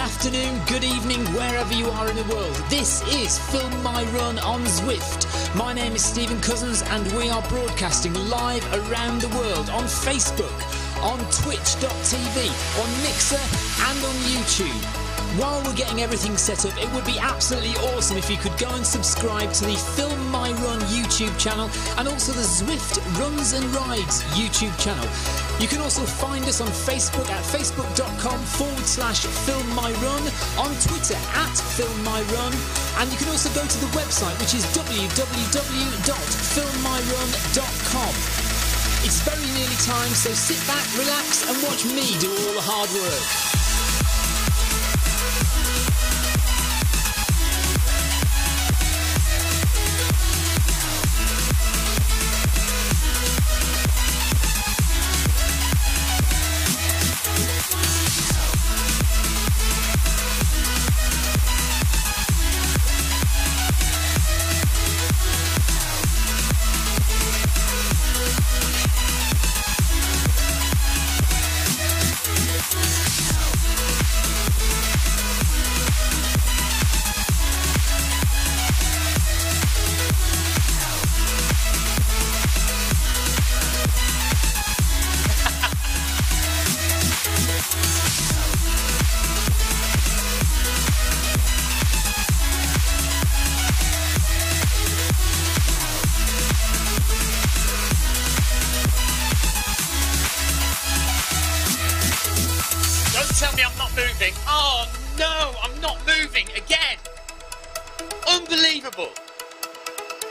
afternoon, good evening, wherever you are in the world. This is Film My Run on Zwift. My name is Stephen Cousins and we are broadcasting live around the world on Facebook, on twitch.tv, on Mixer and on YouTube. While we're getting everything set up, it would be absolutely awesome if you could go and subscribe to the Film My Run YouTube channel and also the Zwift Runs and Rides YouTube channel. You can also find us on Facebook at facebook.com/FilmMyRun, on Twitter at FilmMyRun, and you can also go to the website, which is www.filmmyrun.com. It's very nearly time, so sit back, relax and watch me do all the hard work. Tell me I'm not moving. Oh no, I'm not moving again. Unbelievable.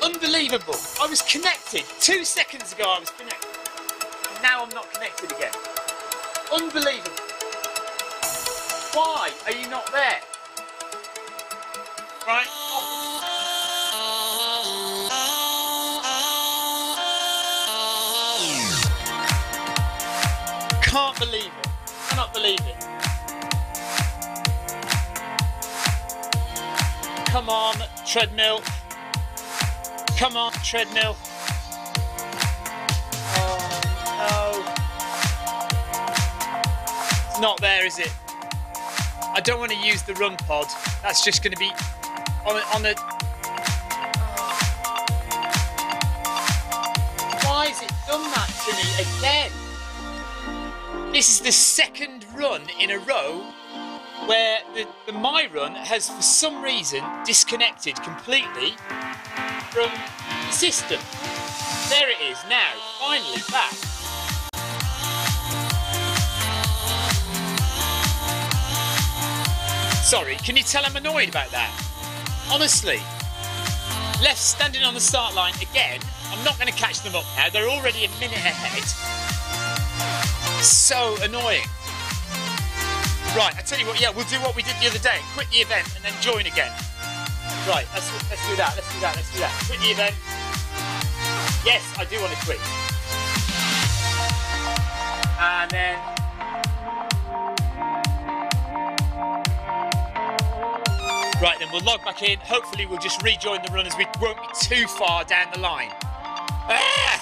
Unbelievable. I was connected. 2 seconds ago I was connected. And now I'm not connected again. Unbelievable. Why are you not there? Right. Can't believe it. Cannot believe it. Come on, treadmill. Come on, treadmill. Oh, no. It's not there, is it? I don't want to use the run pod. That's just going to be on a... Why has it done that to me again? This is the second run in a row where the My Run has, for some reason, disconnected completely from the system. There it is now, finally back. Sorry, can you tell I'm annoyed about that? Honestly. Left standing on the start line again. I'm not going to catch them up now. They're already a minute ahead. So annoying. Right, I tell you what, yeah, we'll do what we did the other day. Quit the event and then join again. Right, let's do that, let's do that. Quit the event. Yes, I do want to quit. And then... Right, then we'll log back in. Hopefully we'll just rejoin the run as we won't be too far down the line. Ah!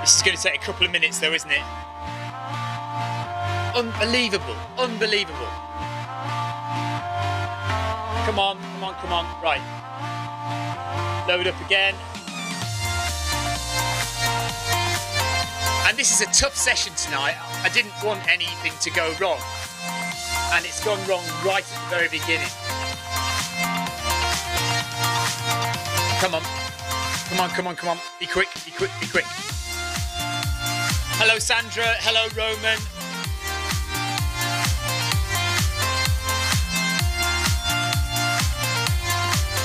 This is going to take a couple of minutes though, isn't it? Unbelievable, unbelievable. Come on, come on, come on. Right. Load up again. And this is a tough session tonight. I didn't want anything to go wrong. And it's gone wrong right at the very beginning. Come on. Come on, come on, come on. Be quick, be quick, be quick. Hello, Sandra. Hello, Roman.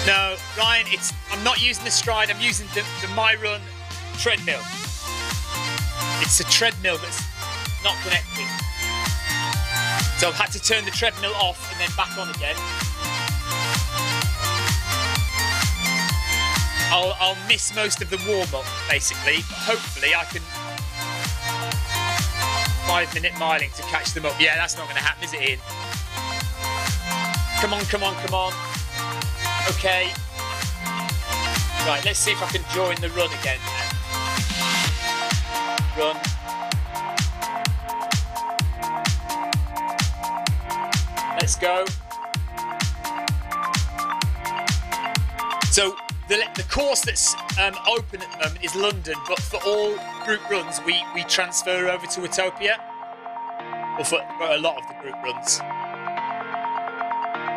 No, Ryan, I'm not using the stride, I'm using the My Run treadmill. It's a treadmill that's not connecting. So I've had to turn the treadmill off and then back on again. I'll miss most of the warm-up, basically, but hopefully I can 5-minute miling to catch them up. Yeah, that's not going to happen, is it, Ian? Come on, come on, come on. Okay. Right, let's see if I can join the run again now. Run. Let's go. So the course that's open at the moment is London, but for all group runs, we transfer over to Utopia. Or for a lot of the group runs.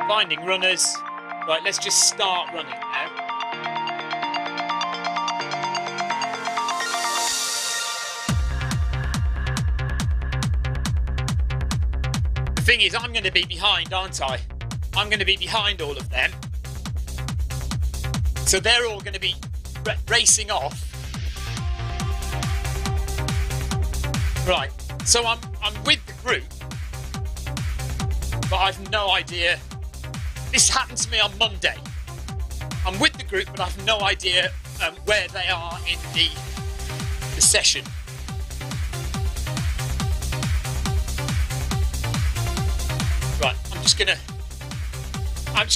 Finding runners. Right, let's just start running now. The thing is, I'm going to be behind, aren't I? I'm going to be behind all of them. So they're all going to be racing off. Right, so I'm with the group, but I've no idea. This happened to me on Monday. I'm with the group, but I've no idea where they are in the session. Right, I'm just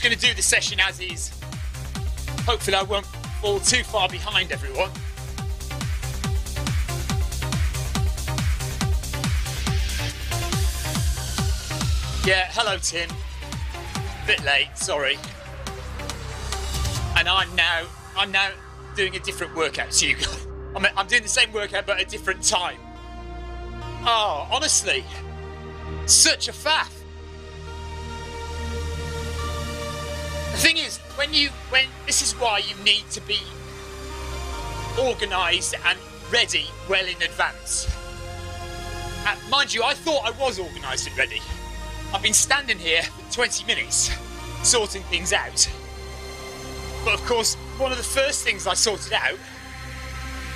gonna do the session as is. Hopefully I won't fall too far behind everyone. Yeah, hello Tim. Bit late, sorry. And I'm now doing a different workout to you guys. I'm doing the same workout but at a different time. Oh, honestly, such a faff. The thing is, when this is why you need to be organised and ready well in advance. Mind you, I thought I was organised and ready. I've been standing here for 20 minutes sorting things out. But of course, one of the first things I sorted out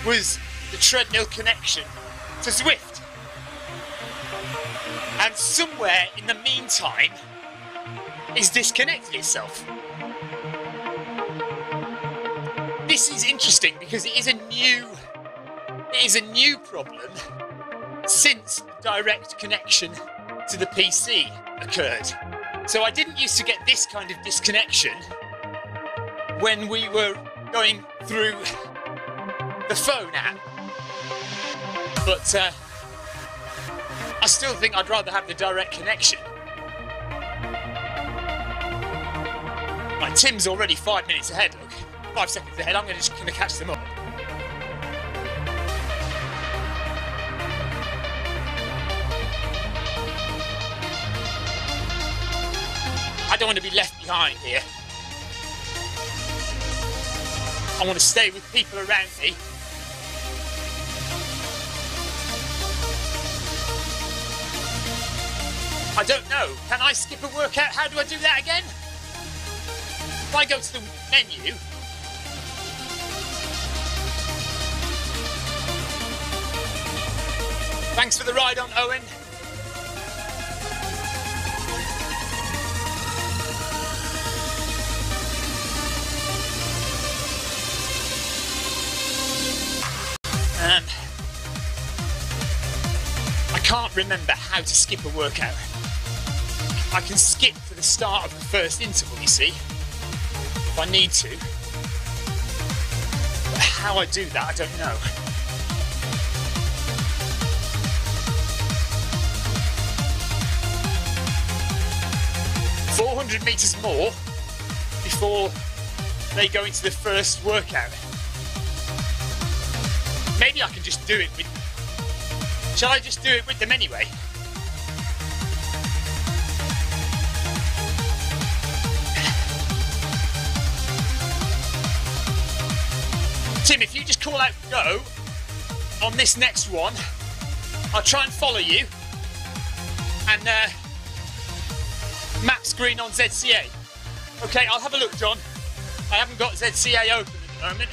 was the treadmill connection to Zwift. And somewhere in the meantime, it's disconnected itself. This is interesting because it is a new problem since direct connection to the PC occurred. So I didn't used to get this kind of disconnection when we were going through the phone app. But I still think I'd rather have the direct connection. Right, Tim's already 5 minutes ahead, look. 5 seconds ahead, I'm just going to catch them up. I don't want to be left behind here. I want to stay with people around me. I don't know. Can I skip a workout? How do I do that again? If I go to the menu... Thanks for the ride on, Owen. I can't remember how to skip a workout. I can skip to the start of the first interval, you see, if I need to. But how I do that, I don't know. ...400 metres more before they go into the first workout. Maybe I can just do it with... Shall I just do it with them anyway? Tim, if you just call out go on this next one, I'll try and follow you. And map screen on ZCA. Okay, I'll have a look, John. I haven't got ZCA open at the moment.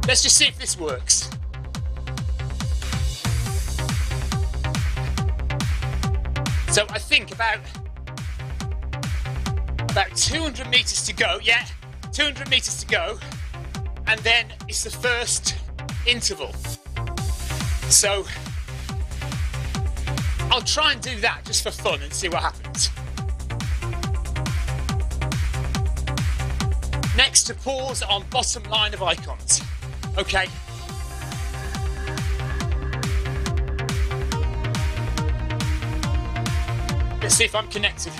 Let's just see if this works. So I think about 200 metres to go. Yeah, 200 metres to go. And then it's the first interval. So I'll try and do that just for fun and see what happens. Next to pause on bottom line of icons. Okay. Let's see if I'm connected.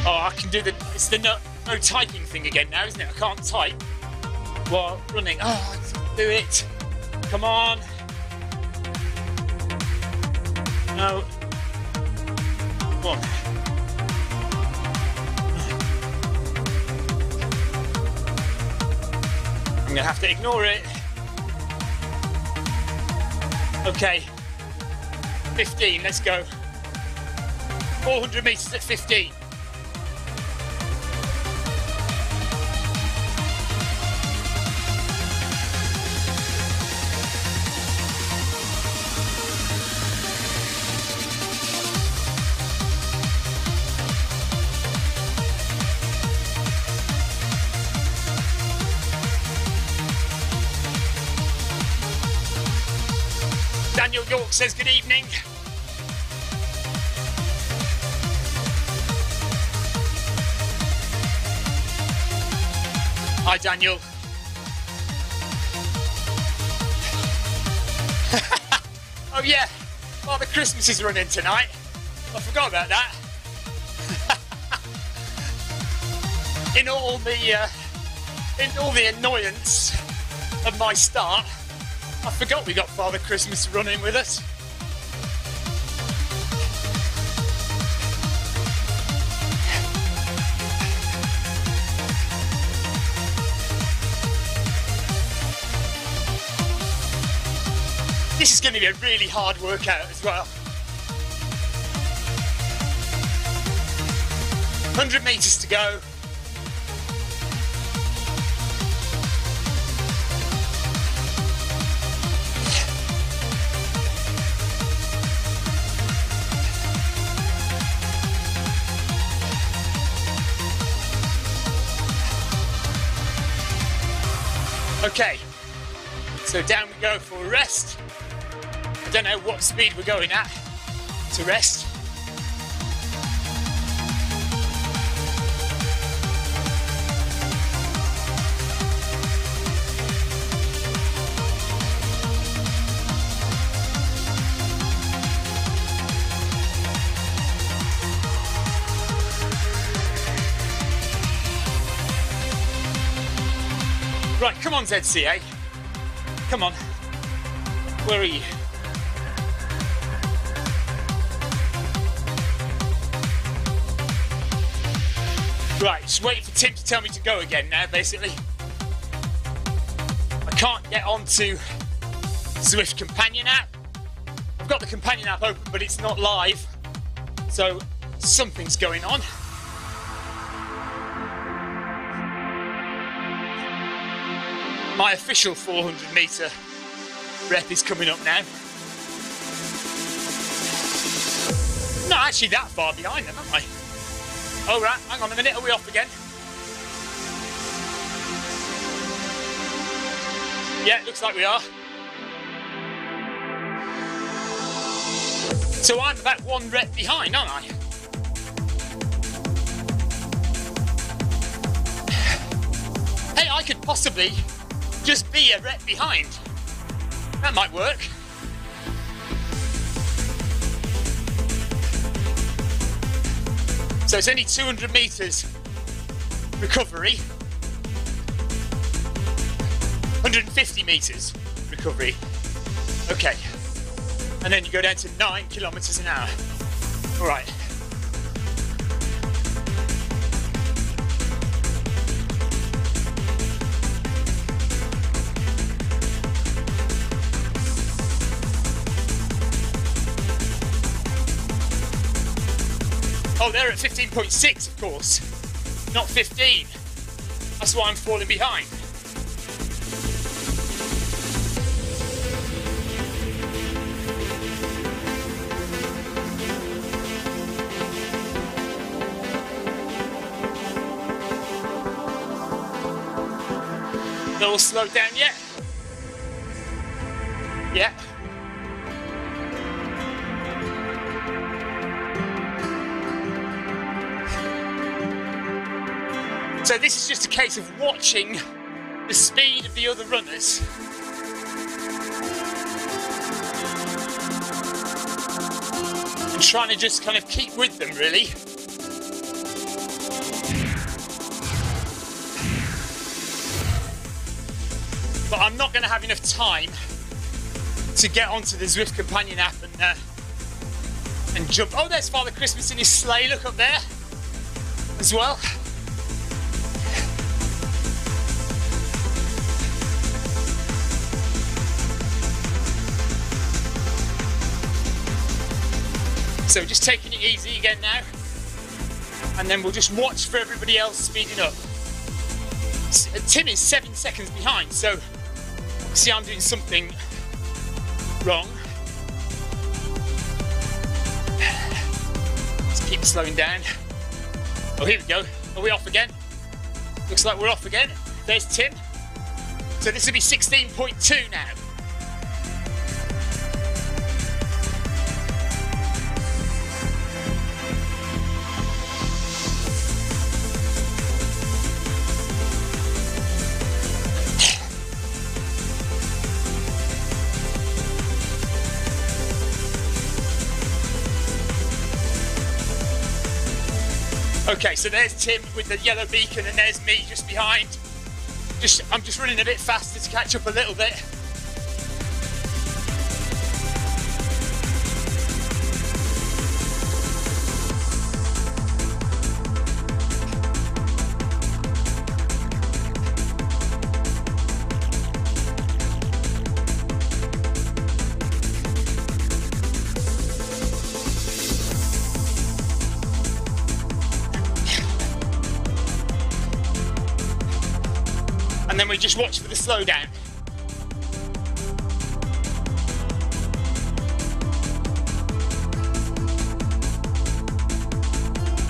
Oh, I can do it's the no typing thing again now, isn't it? I can't type while running. Oh, I can do it. Come on. No. Come on. I'm gonna have to ignore it. Okay. 15, let's go. 400 metres at 15. Daniel York says good evening. Hi, Daniel. Oh yeah, Father Christmas is running tonight. I forgot about that. In all the annoyance of my start, I forgot we got Father Christmas running with us. This is going to be a really hard workout as well. 100 metres to go. Okay, so down we go for a rest. I don't know what speed we're going at to rest. Right, come on ZCA. Come on. Where are you? Right, just waiting for Tim to tell me to go again now, basically. I can't get onto Zwift companion app. I've got the companion app open, but it's not live. So something's going on. My official 400 metre rep is coming up now. Not actually that far behind them, am I? Oh right, hang on a minute, are we off again? Yeah, looks like we are. So I'm about one rep behind, aren't I? Hey, I could possibly just be a rep behind. That might work. So it's only 200 metres recovery, 150 metres recovery. Okay, and then you go down to 9 kilometres an hour. All right. Oh, they're at 15.6, of course, not 15. That's why I'm falling behind. They're all slowed down yet? Yeah. So this is just a case of watching the speed of the other runners I'm trying to just kind of keep with them, really. But I'm not going to have enough time to get onto the Zwift companion app and jump. Oh, there's Father Christmas in his sleigh, look up there as well. So just taking it easy again now, and then we'll just watch for everybody else speeding up. Tim is 7 seconds behind, so see, I'm doing something wrong. Let's keep slowing down. Oh, here we go. Are we off again? Looks like we're off again. There's Tim. So this will be 16.2 now. Okay, so there's Tim with the yellow beacon, and there's me just behind. I'm just running a bit faster to catch up a little bit. And then we just watch for the slowdown.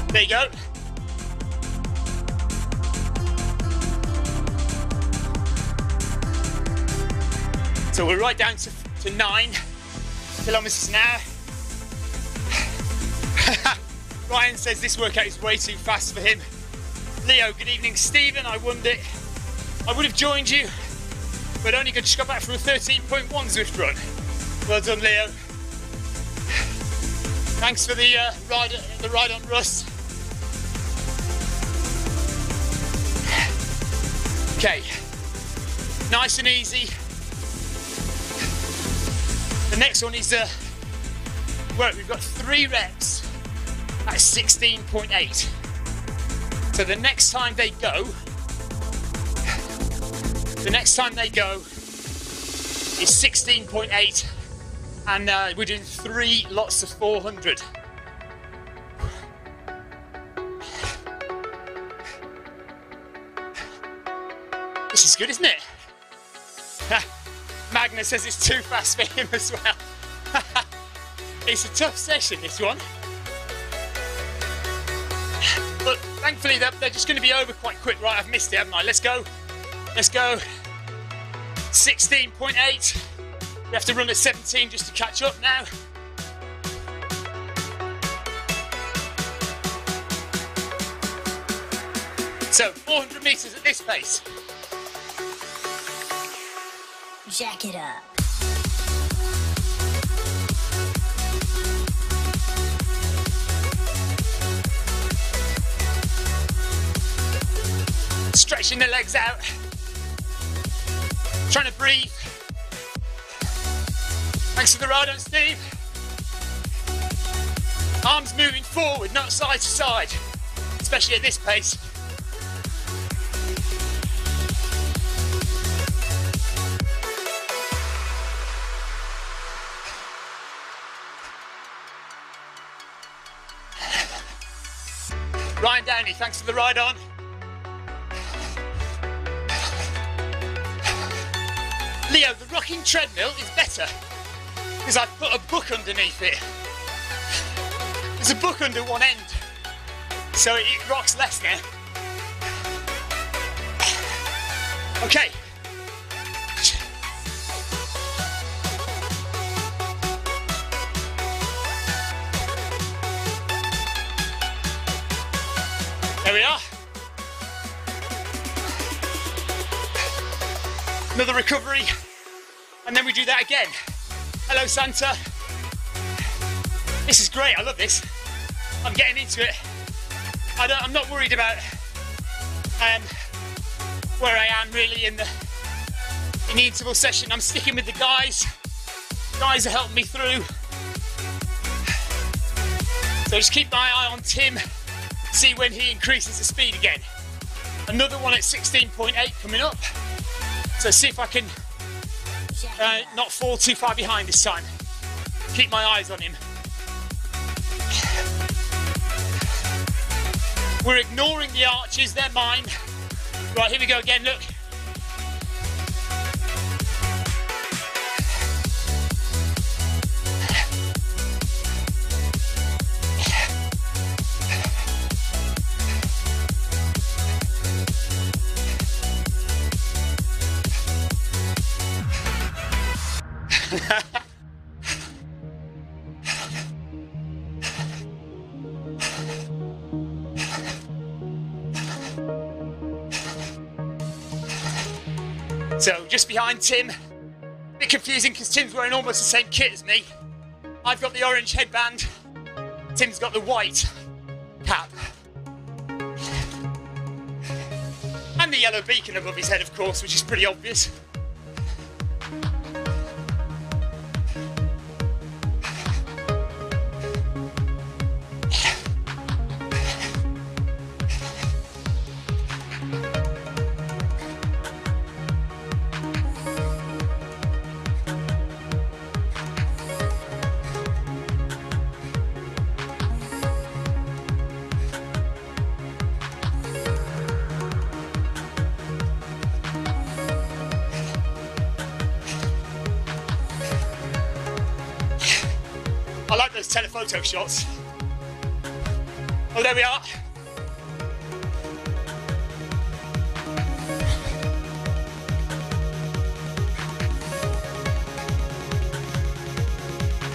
There you go. So we're right down to 9 kilometers an hour. Ryan says this workout is way too fast for him. Leo, good evening. Stephen, I would have joined you, but only just got back from a 13.1 Zwift run. Well done, Leo. Thanks for the ride on Russ. Okay, nice and easy. The next one is well, we've got 3 reps at 16.8. So the next time they go is 16.8, and we're doing 3 lots of 400. This is good, isn't it? Magnus says it's too fast for him as well. It's a tough session, this one. But thankfully they're just going to be over quite quick. Right, I've missed it, haven't I? Let's go. 16.8. We have to run at 17 just to catch up now. So 400 meters at this pace. Jack it up. Stretching the legs out. Trying to breathe. Thanks for the ride on, Steve. Arms moving forward, not side to side, especially at this pace. Ryan Downey, thanks for the ride on. Leo, the rocking treadmill is better because I've put a book underneath it. There's a book under one end, so it rocks less now. Okay. There we are. Another recovery, and then we do that again. Hello, Santa. This is great, I love this. I'm getting into it. I'm not worried about where I am really in the interval session. I'm sticking with the guys. Guys are helping me through. So just keep my eye on Tim, see when he increases the speed again. Another one at 16.8 coming up. So see if I can not fall too far behind this time. Keep my eyes on him. We're ignoring the arches, they're mine. Right, here we go again, look. So, just behind Tim. A bit confusing because Tim's wearing almost the same kit as me. I've got the orange headband. Tim's got the white cap. And the yellow beacon above his head, of course, which is pretty obvious. I like those telephoto shots. Oh, there we are.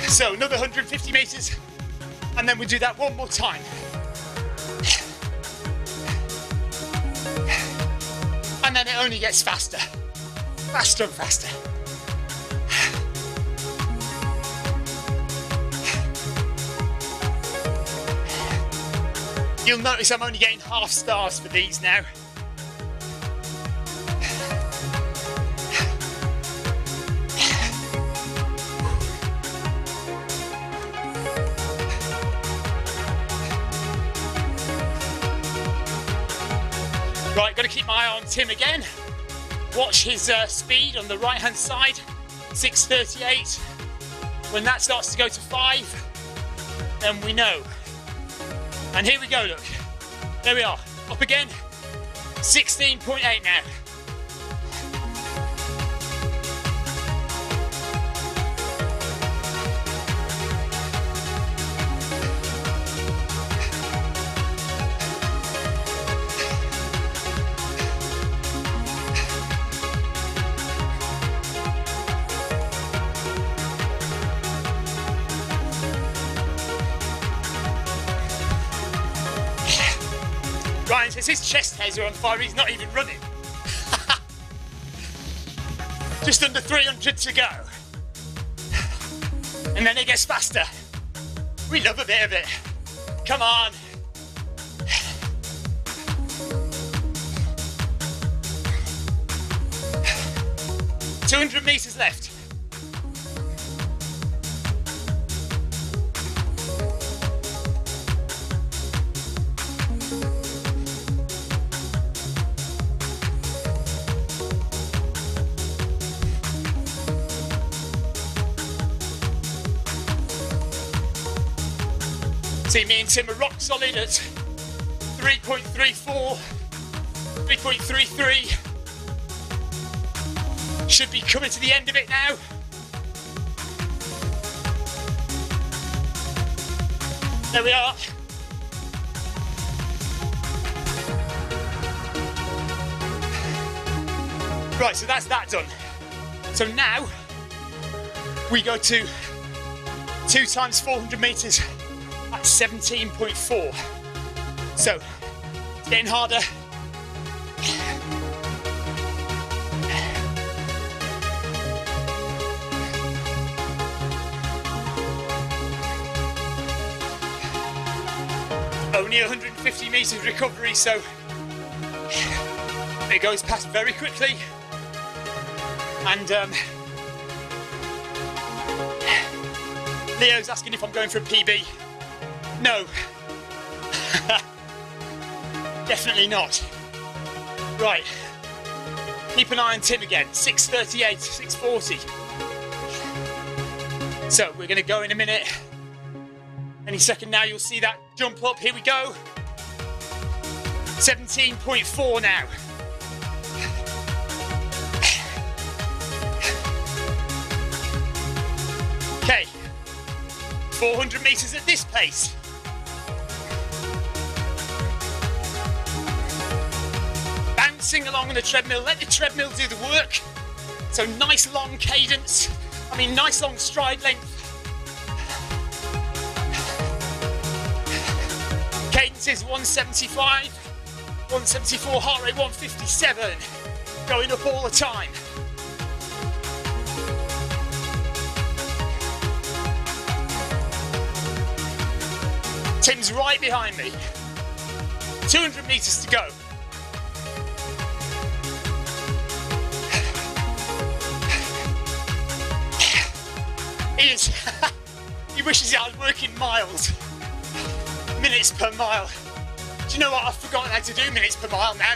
So another 150 metres, and then we do that one more time. And then it only gets faster. Faster and faster. You'll notice I'm only getting half stars for these now. Right, got to keep my eye on Tim again. Watch his speed on the right hand side, 6:38. When that starts to go to 5, then we know. And here we go, look. There we are, up again. 16.8 now. Ryan says his chest hairs are on fire, he's not even running. Just under 300 to go. And then it gets faster. We love a bit of it. Come on. $200 meters left. See, me and Tim are rock solid at 3.34, 3.33. Should be coming to the end of it now. There we are. Right, so that's that done. So now we go to 2 times 400 meters at 17.4. So it's getting harder. Only 150 metres recovery, so it goes past very quickly. And Leo's asking if I'm going for a PB. No. Definitely not. Right. Keep an eye on Tim again. 6:38, 6:40. So we're going to go in a minute. Any second now you'll see that jump up. Here we go. 17.4 now. Okay. 400 metres at this pace. Bouncing along on the treadmill. Let the treadmill do the work. So nice long cadence. Nice long stride length. Cadence is 175, 174, heart rate 157. Going up all the time. Tim's right behind me. 200 metres to go. He wishes I was working miles. Minutes per mile. Do you know what? I've forgotten how to do minutes per mile now.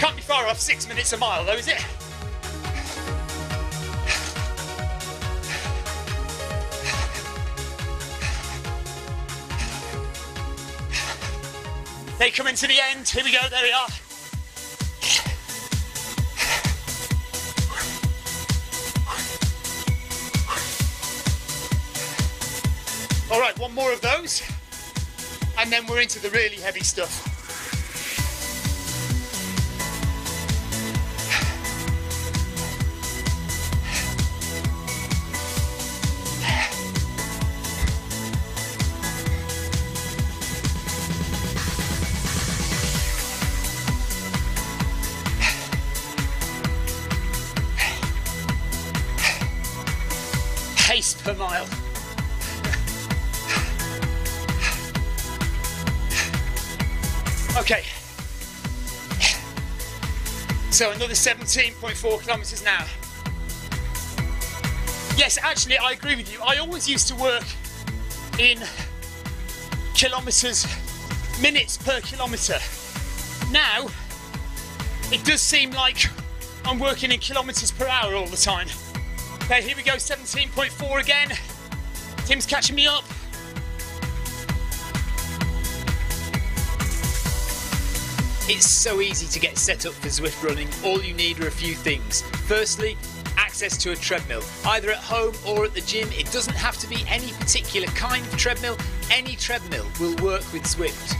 Can't be far off 6 minutes a mile though, is it? They come into the end. Here we go, there we are. All right, one more of those, and then we're into the really heavy stuff. Pace per mile. Okay, so another 17.4 kilometres now. Yes, actually, I agree with you. I always used to work in kilometres, minutes per kilometre. Now, it does seem like I'm working in kilometres per hour all the time. Okay, here we go, 17.4 again. Tim's catching me up. It's so easy to get set up for Zwift running. All you need are a few things. Firstly, access to a treadmill, either at home or at the gym. It doesn't have to be any particular kind of treadmill. Any treadmill will work with Zwift.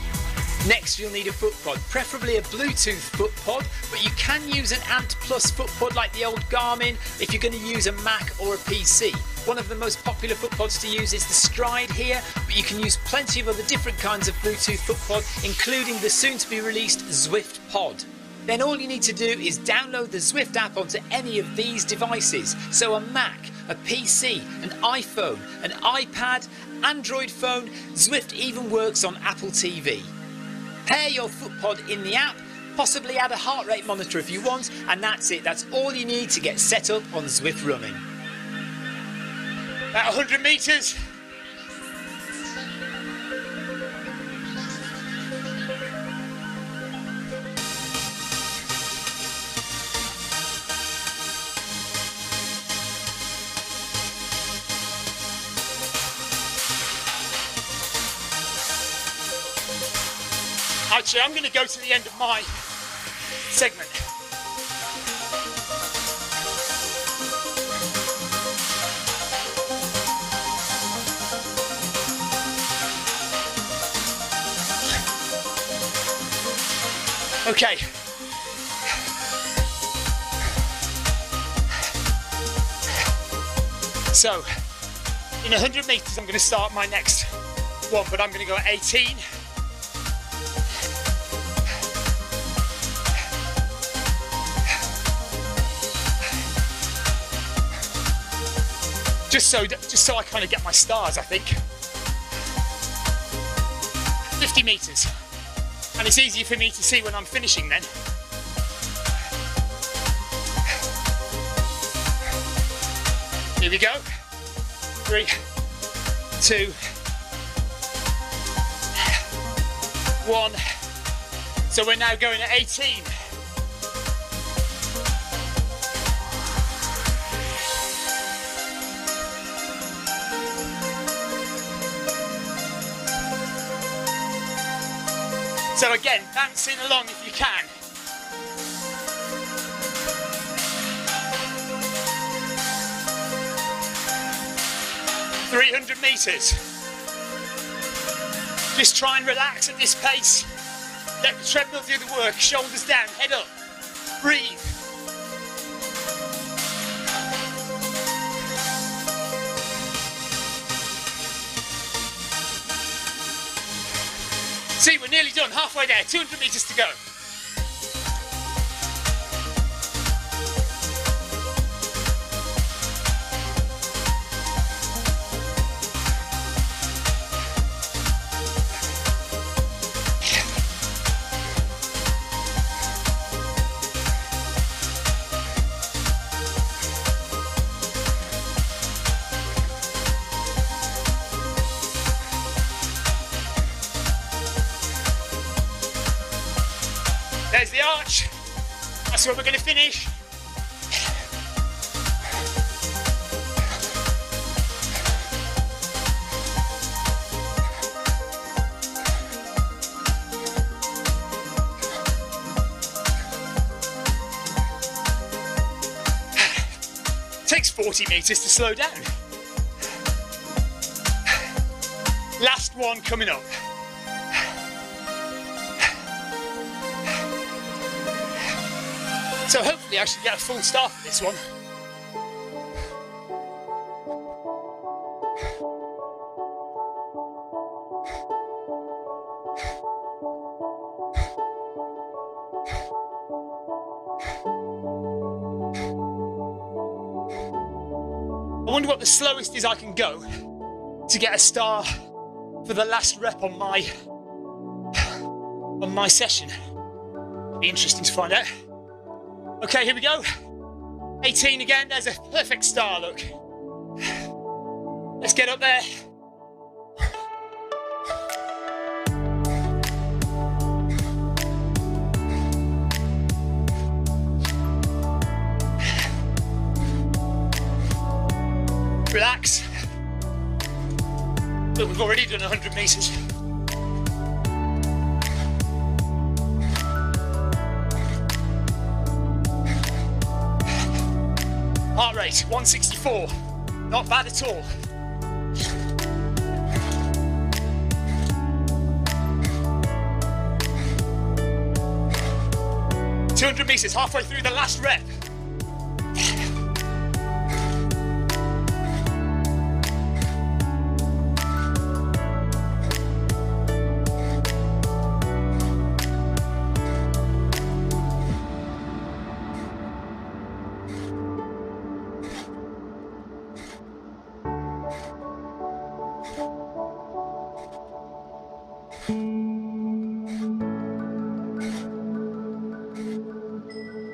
Next, you'll need a foot pod, preferably a Bluetooth foot pod, but you can use an Ant Plus foot pod like the old Garmin if you're going to use a Mac or a PC. One of the most popular foot pods to use is the Stride here, but you can use plenty of other different kinds of Bluetooth foot pod, including the soon-to-be released Zwift Pod. Then all you need to do is download the Zwift app onto any of these devices. So a Mac, a PC, an iPhone, an iPad, Android phone. Zwift even works on Apple TV. Pair your foot pod in the app, possibly add a heart rate monitor if you want, and that's it. That's all you need to get set up on Zwift running. About 100 metres. Actually, I'm going to go to the end of my segment. Okay. So, in 100 metres, I'm going to start my next one, but I'm going to go at 18. Just so I kind of get my stars, I think. 50 metres. And it's easier for me to see when I'm finishing then. Here we go. 3, 2, 1. So we're now going at 18. So again, bouncing along if you can. "300 metres. Just try and relax at this pace. Let the treadmill do the work. Shoulders down, head up. Breathe. See, we're nearly done, halfway there, 200 metres to go. There's the arch. That's where we're going to finish. Takes 40 metres to slow down. Last one coming up. So hopefully I should get a full start for this one. I wonder what the slowest is I can go to get a star for the last rep on my session. Be interesting to find out. Okay, here we go. 18 again, there's a perfect star, look. Let's get up there. Relax. Look, we've already done 100 metres. Heart rate, 164. Not bad at all. "200 metres, halfway through the last rep.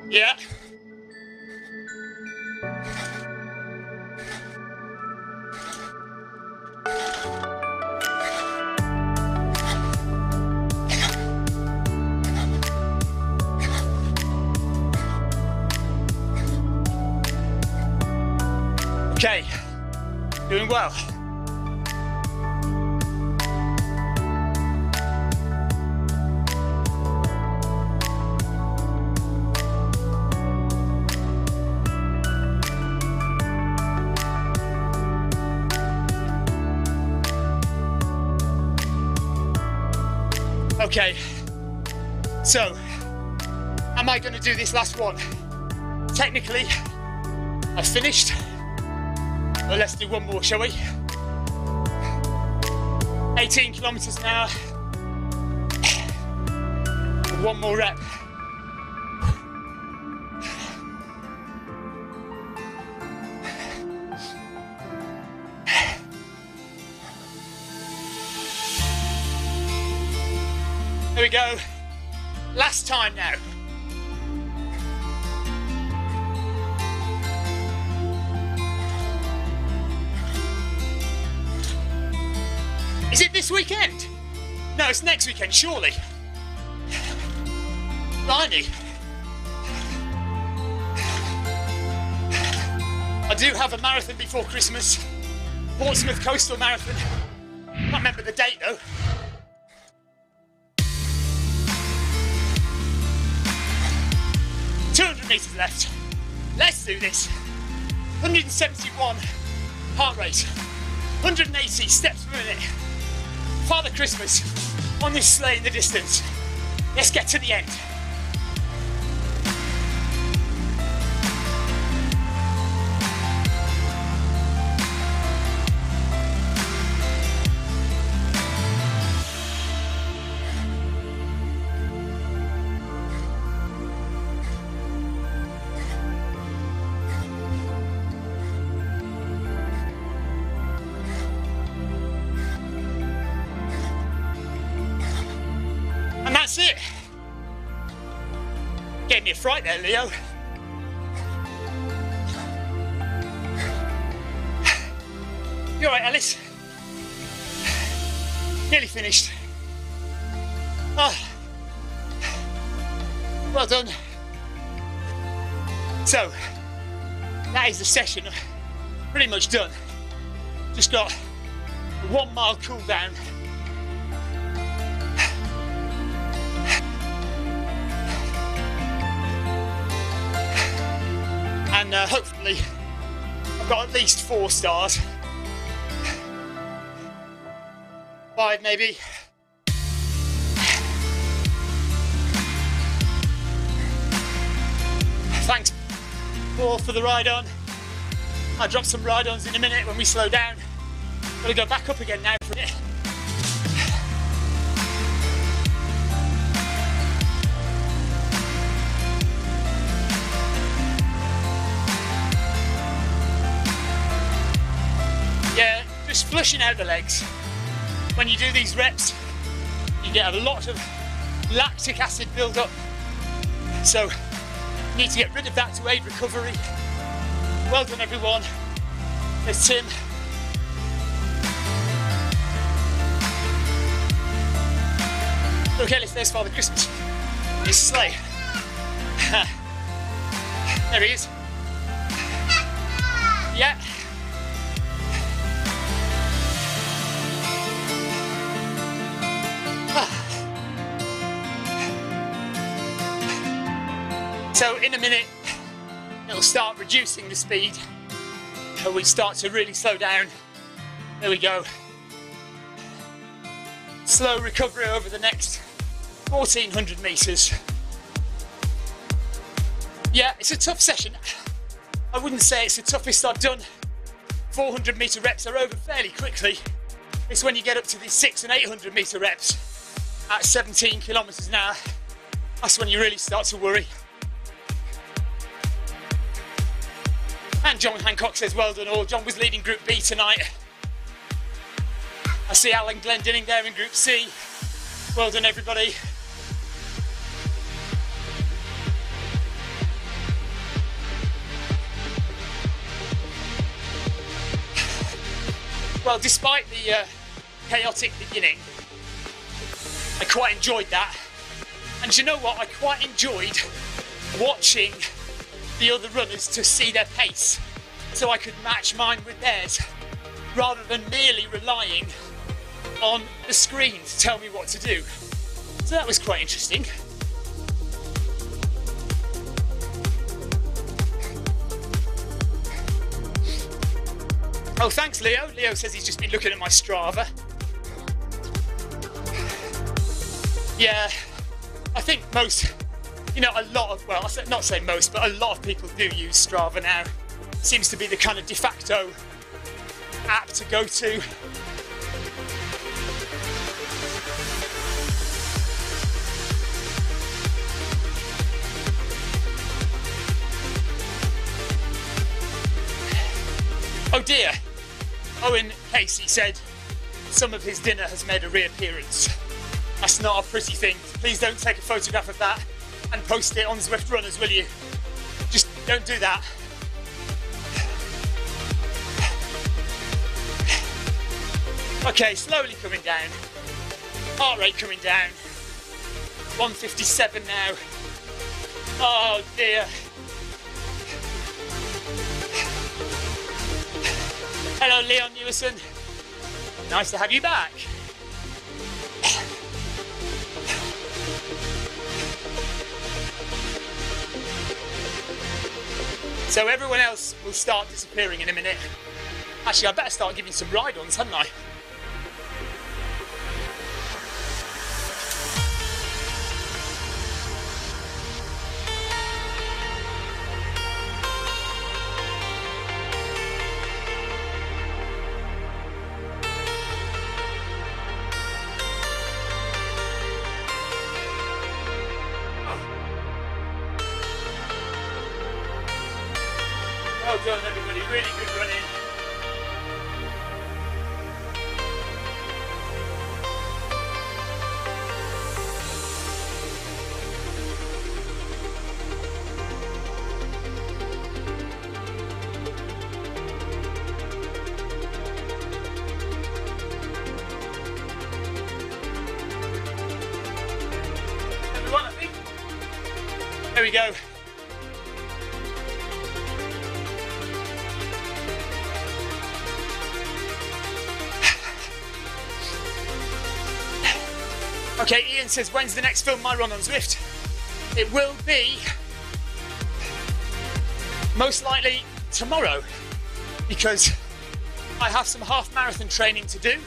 Yeah. Okay, doing well. Okay, so am I going to do this last one? Technically, I've finished, but let's do one more, shall we? 18 kilometers an hour. One more rep. There we go. Last time now. Is it this weekend? No, it's next weekend, surely. Blimey. I do have a marathon before Christmas. Portsmouth Coastal Marathon. Can't remember the date though. $200 metres left. Let's do this. 171 heart rate. 180 steps per minute. Father Christmas on this sleigh in the distance. Let's get to the end. And that's it. Gave me a fright there, Leo. You alright, Alice? Nearly finished. Oh. Well done. So, that is the session pretty much done. Just got a 1 mile cool down. And hopefully I've got at least 4 stars. 5 maybe. Thanks Paul for the ride on. I'll drop some ride ons in a minute when we slow down. Gotta go back up again now for a minute. Yeah, just flushing out the legs. When you do these reps, you get a lot of lactic acid build up. So you need to get rid of that to aid recovery. Well done everyone. There's Tim. Okay, there's Father Christmas. His sleigh. There he is. Yeah. So in a minute, it'll start reducing the speed. We start to really slow down. There we go. Slow recovery over the next 1400 metres. Yeah, it's a tough session. I wouldn't say it's the toughest I've done. 400 metre reps are over fairly quickly. It's when you get up to these 600 and 800 metre reps at 17 kilometres an hour. That's when you really start to worry. And John Hancock says, well done all. John was leading Group B tonight. I see Alan Glendinning there in Group C. Well done everybody. Well, despite the chaotic beginning, I quite enjoyed that. And you know what? I quite enjoyed watching the other runners to see their pace so I could match mine with theirs rather than merely relying on the screen to tell me what to do. So that was quite interesting. Oh, thanks Leo. Leo says he's just been looking at my Strava. Yeah, I think most, a lot of, well, not say most, but a lot of people do use Strava now. Seems to be the kind of de facto app to go to. Oh dear, Owen Casey said some of his dinner has made a reappearance. That's not a pretty thing. Please don't take a photograph of that and post it on Zwift Runners, will you? Just don't do that. Okay, slowly coming down. Heart rate coming down. 157 now. Oh dear. Hello, Leon Newison. Nice to have you back. So everyone else will start disappearing in a minute. Actually, I better start giving some ride-ons, hadn't I? Well done, everybody. Really good running. Everyone, I think. There we go. Okay, Ian says, when's the next Film My Run on Zwift? It will be most likely tomorrow, because I have some half marathon training to do,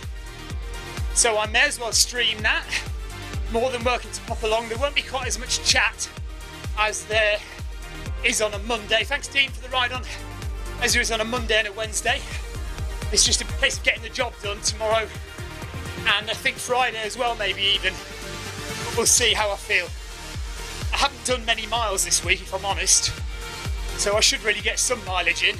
so I may as well stream that. More than welcome to pop along. There won't be quite as much chat as there is on a Monday. Thanks, Dean, for the ride on, as there is on a Monday and a Wednesday. It's just a case of getting the job done tomorrow, and I think Friday as well, maybe even. But we'll see how I feel. I haven't done many miles this week, if I'm honest, so I should really get some mileage in.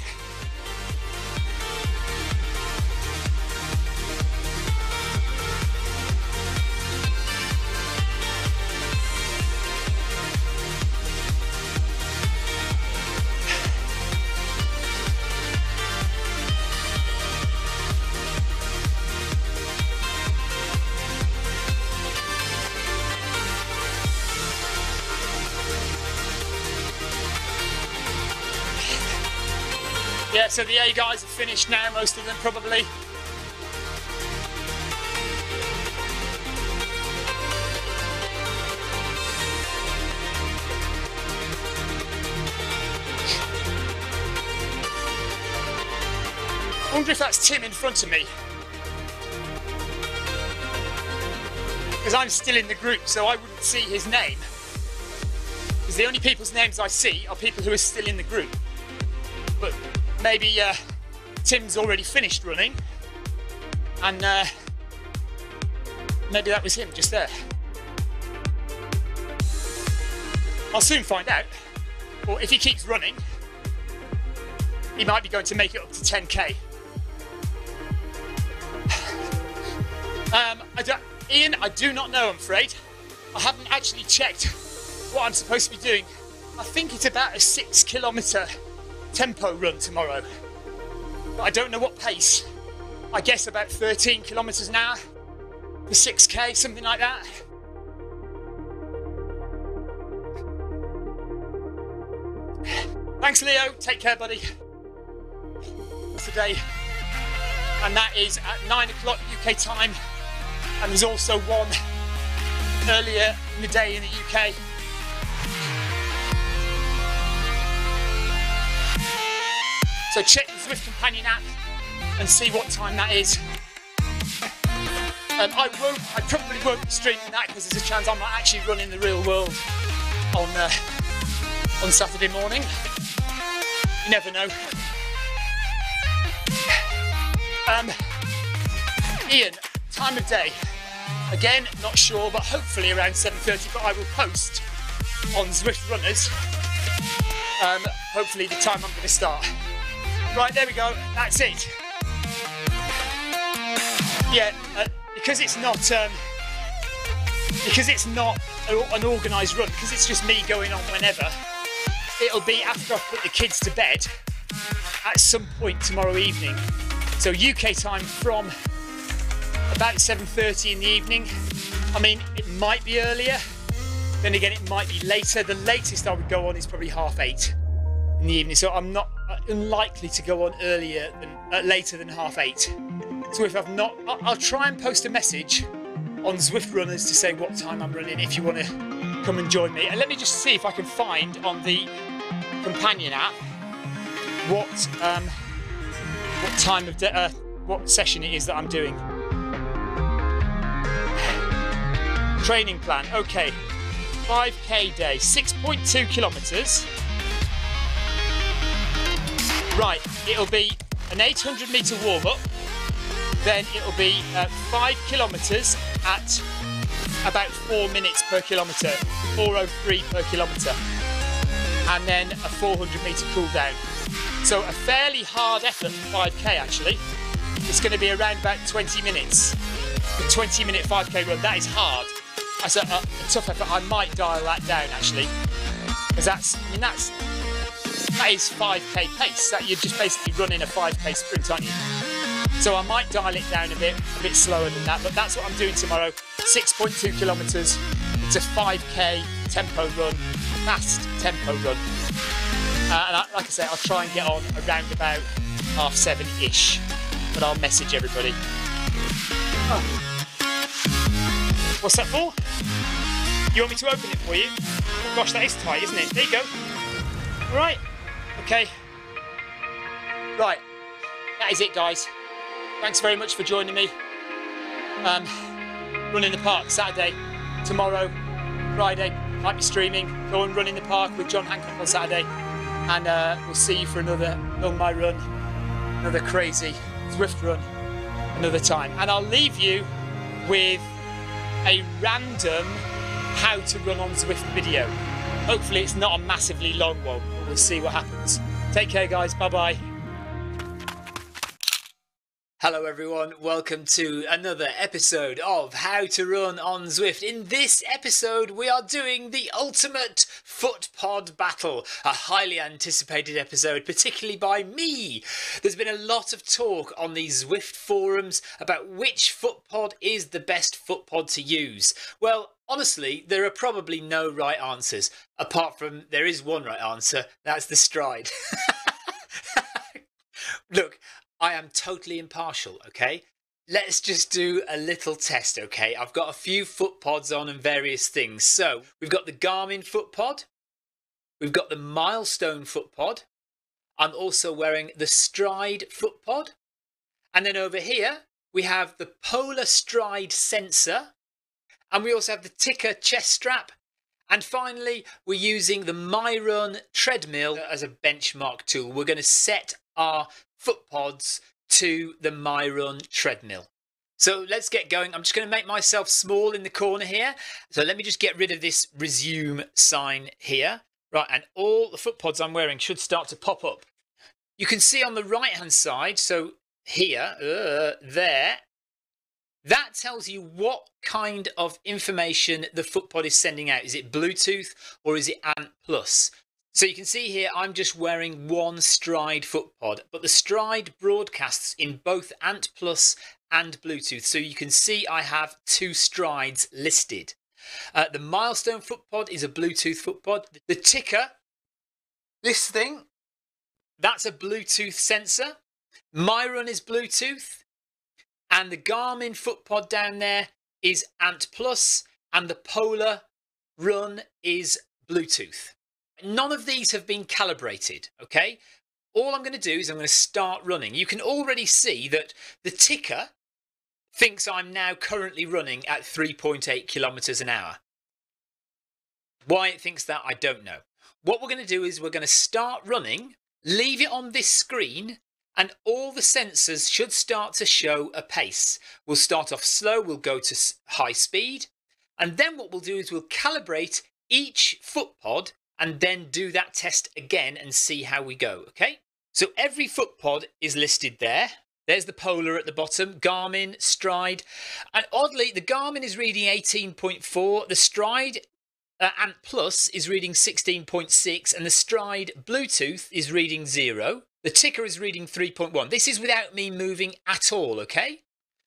Yeah, so the A guys are finished now, most of them probably. I wonder if that's Tim in front of me. Because I'm still in the group, so I wouldn't see his name. Because the only people's names I see are people who are still in the group. But maybe Tim's already finished running, and maybe that was him just there. I'll soon find out. Or if he keeps running, he might be going to make it up to 10k. Ian, I do not know, I'm afraid. I haven't actually checked what I'm supposed to be doing. I think it's about a 6 kilometre tempo run tomorrow, but I don't know what pace. I guess about 13 kilometres an hour for 6k, something like that. Thanks, Leo. Take care, buddy. Today, and that is at 9 o'clock UK time, and there's also one earlier in the day in the UK. So check the Zwift Companion app and see what time that is. I probably won't be streaming that because there's a chance I might actually run in the real world on Saturday morning. You never know. Ian, time of day. Again, not sure, but hopefully around 7:30, but I will post on Zwift Runners. Hopefully the time I'm going to start. Right, there we go, that's it. Yeah, because it's not because it's not an organised run, because it's just me going on whenever, it'll be after I've put the kids to bed at some point tomorrow evening. So UK time from about 7:30 in the evening. I mean, it might be earlier, then again it might be later. The latest I would go on is probably 8:30 in the evening, so I'm not unlikely to go on later than 8:30. So if I've not, I'll try and post a message on Zwift runners to say what time I'm running if you want to come and join me. And let me just see if I can find on the companion app what time of day, what session it is that I'm doing. Training plan, okay. 5k day, 6.2 kilometres. Right, it'll be an 800 metre warm-up, then it'll be 5 kilometres at about 4 minutes per kilometre, 4:03 per kilometre, and then a 400 metre cool down. So a fairly hard effort for 5k actually. It's going to be around about 20 minutes. A 20-minute 5k run, that is hard. That's a tough effort. I might dial that down actually, because that is 5k pace. That you're just basically running a 5k sprint, aren't you? So I might dial it down a bit slower than that. But that's what I'm doing tomorrow. 6.2 kilometres. It's a 5k tempo run, fast tempo run. Like I say, I'll try and get on around about 7:30-ish. But I'll message everybody. Oh. What's that for? You want me to open it for you? Oh gosh, that is tight, isn't it? There you go. All right. Okay. Right. That is it, guys. Thanks very much for joining me. Run in the park Saturday, tomorrow, Friday. Might be streaming. Go and run in the park with John Hancock on Saturday, and we'll see you for another Film My Run, another crazy Zwift run, another time. And I'll leave you with a random how to run on Zwift video. Hopefully it's not a massively long one, but we'll see what happens. Take care, guys. Bye-bye. Hello everyone, welcome to another episode of How to Run on Zwift. In this episode we are doing the ultimate foot pod battle, a highly anticipated episode, particularly by me. There's been a lot of talk on the Zwift forums about which foot pod is the best foot pod to use. Well, honestly, there are probably no right answers, apart from there is one right answer, that's the Stride. Look, I am totally impartial, okay? Let's just do a little test, okay? I've got a few foot pods on and various things. So, we've got the Garmin foot pod. We've got the Milestone foot pod. I'm also wearing the Stride foot pod. And then over here, we have the Polar Stride sensor. And we also have the Ticker chest strap. And finally, we're using the MyRun treadmill as a benchmark tool. We're going to set our foot pods to the MyRun treadmill. So let's get going. I'm just going to make myself small in the corner here. So let me just get rid of this resume sign here. Right, and all the foot pods I'm wearing should start to pop up. You can see on the right hand side, so here, there, that tells you what kind of information the foot pod is sending out. Is it Bluetooth or is it Ant Plus? So you can see here I'm just wearing one Stride foot pod, but the Stride broadcasts in both Ant Plus and Bluetooth. So you can see I have two Strides listed. The Milestone foot pod is a Bluetooth foot pod. The Ticker, this thing, that's a Bluetooth sensor. MyRun is Bluetooth. And the Garmin foot pod down there is Ant Plus, and the Polar Run is Bluetooth. None of these have been calibrated, okay? All I'm going to do is I'm going to start running. You can already see that the Ticker thinks I'm now currently running at 3.8 kilometers an hour. Why it thinks that, I don't know. What we're going to do is we're going to start running, leave it on this screen, and all the sensors should start to show a pace. We'll start off slow, we'll go to high speed, and then what we'll do is we'll calibrate each foot pod and then do that test again and see how we go, okay? So every foot pod is listed there. There's the Polar at the bottom, Garmin, Stride. And oddly, the Garmin is reading 18.4. The Stride Ant Plus is reading 16.6. And the Stride Bluetooth is reading 0. The ticker is reading 3.1. This is without me moving at all, okay?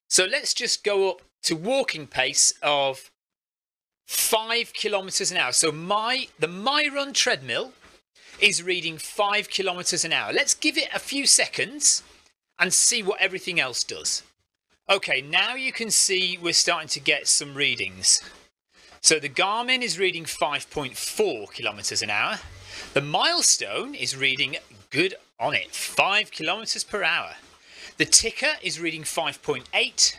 So let's just go up to walking pace of 5 kilometers an hour. So the MyRun treadmill is reading 5 kilometers an hour. Let's give it a few seconds and see what everything else does. Okay, now you can see we're starting to get some readings. So the Garmin is reading 5.4 kilometers an hour. The Milestone is reading good on it, 5 kilometers per hour. The ticker is reading 5.8.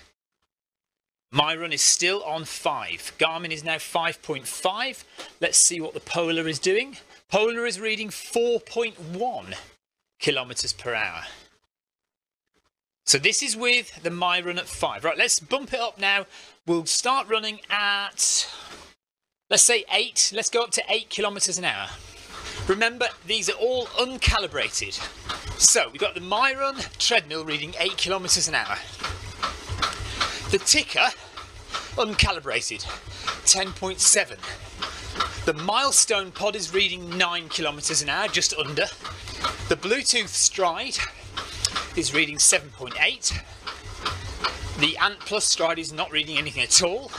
MyRun is still on 5. Garmin is now 5.5. Let's see what the Polar is doing. Polar is reading 4.1 kilometers per hour. So this is with the MyRun at 5. Right, let's bump it up now. We'll start running at, let's say 8. Let's go up to 8 kilometers an hour. Remember, these are all uncalibrated. So we've got the MyRun treadmill reading 8 kilometers an hour. The ticker, uncalibrated, 10.7. The Milestone pod is reading 9 kilometers an hour, just under. The Bluetooth Stride is reading 7.8. The Ant Plus Stride is not reading anything at all.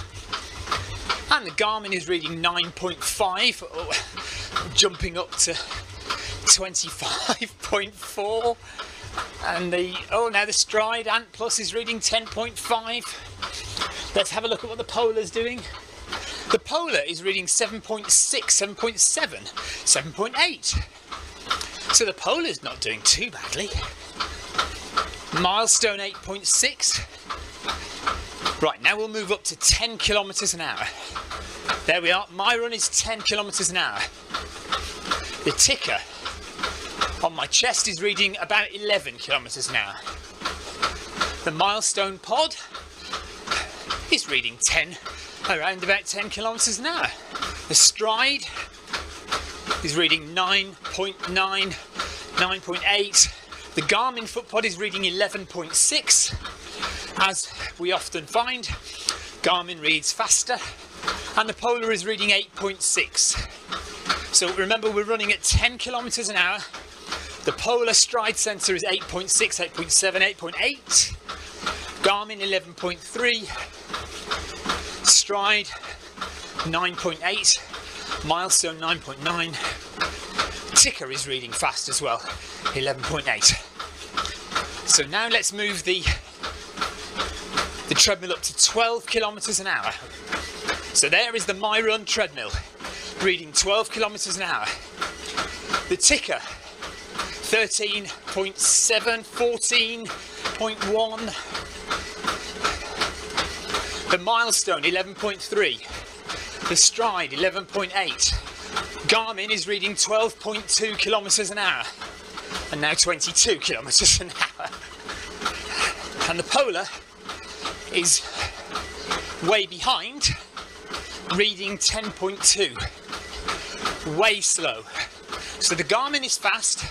And the Garmin is reading 9.5, jumping up to 25.4. And now the Stride Ant Plus is reading 10.5. Let's have a look at what the Polar's doing. The Polar is reading 7.6, 7.7, 7.8. So the Polar's not doing too badly. Milestone 8.6. Right, now we'll move up to 10 kilometers an hour. There we are. MyRun is 10 kilometers an hour. The ticker on my chest is reading about 11 kilometers an hour. The Milestone pod is reading around about 10 kilometers an hour. The Stride is reading 9.9, 9.8. The Garmin footpod is reading 11.6. As we often find, Garmin reads faster, and the Polar is reading 8.6. So remember, we're running at 10 kilometers an hour. The Polar Stride sensor is 8.6, 8.7, 8.8. Garmin 11.3. Stride 9.8. Milestone 9.9. Ticker is reading fast as well, 11.8. So now let's move the treadmill up to 12 kilometers an hour. So there is the MyRun treadmill, reading 12 kilometers an hour. The ticker, 13.7, 14.1. The Milestone, 11.3. The Stride, 11.8. Garmin is reading 12.2 kilometers an hour. And now 22 kilometers an hour. And the Polar is way behind, reading 10.2. Way slow. So the Garmin is fast,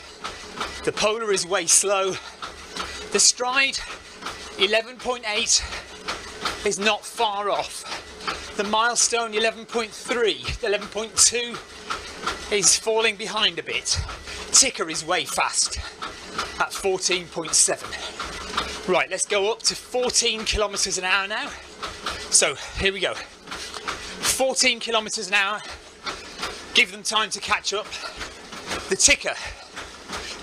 the Polar is way slow. The Stride 11.8 is not far off. The Milestone 11.3, 11.2 is falling behind a bit. Ticker is way fast at 14.7. Right, let's go up to 14 kilometers an hour now. So here we go. 14 kilometers an hour. Give them time to catch up. The ticker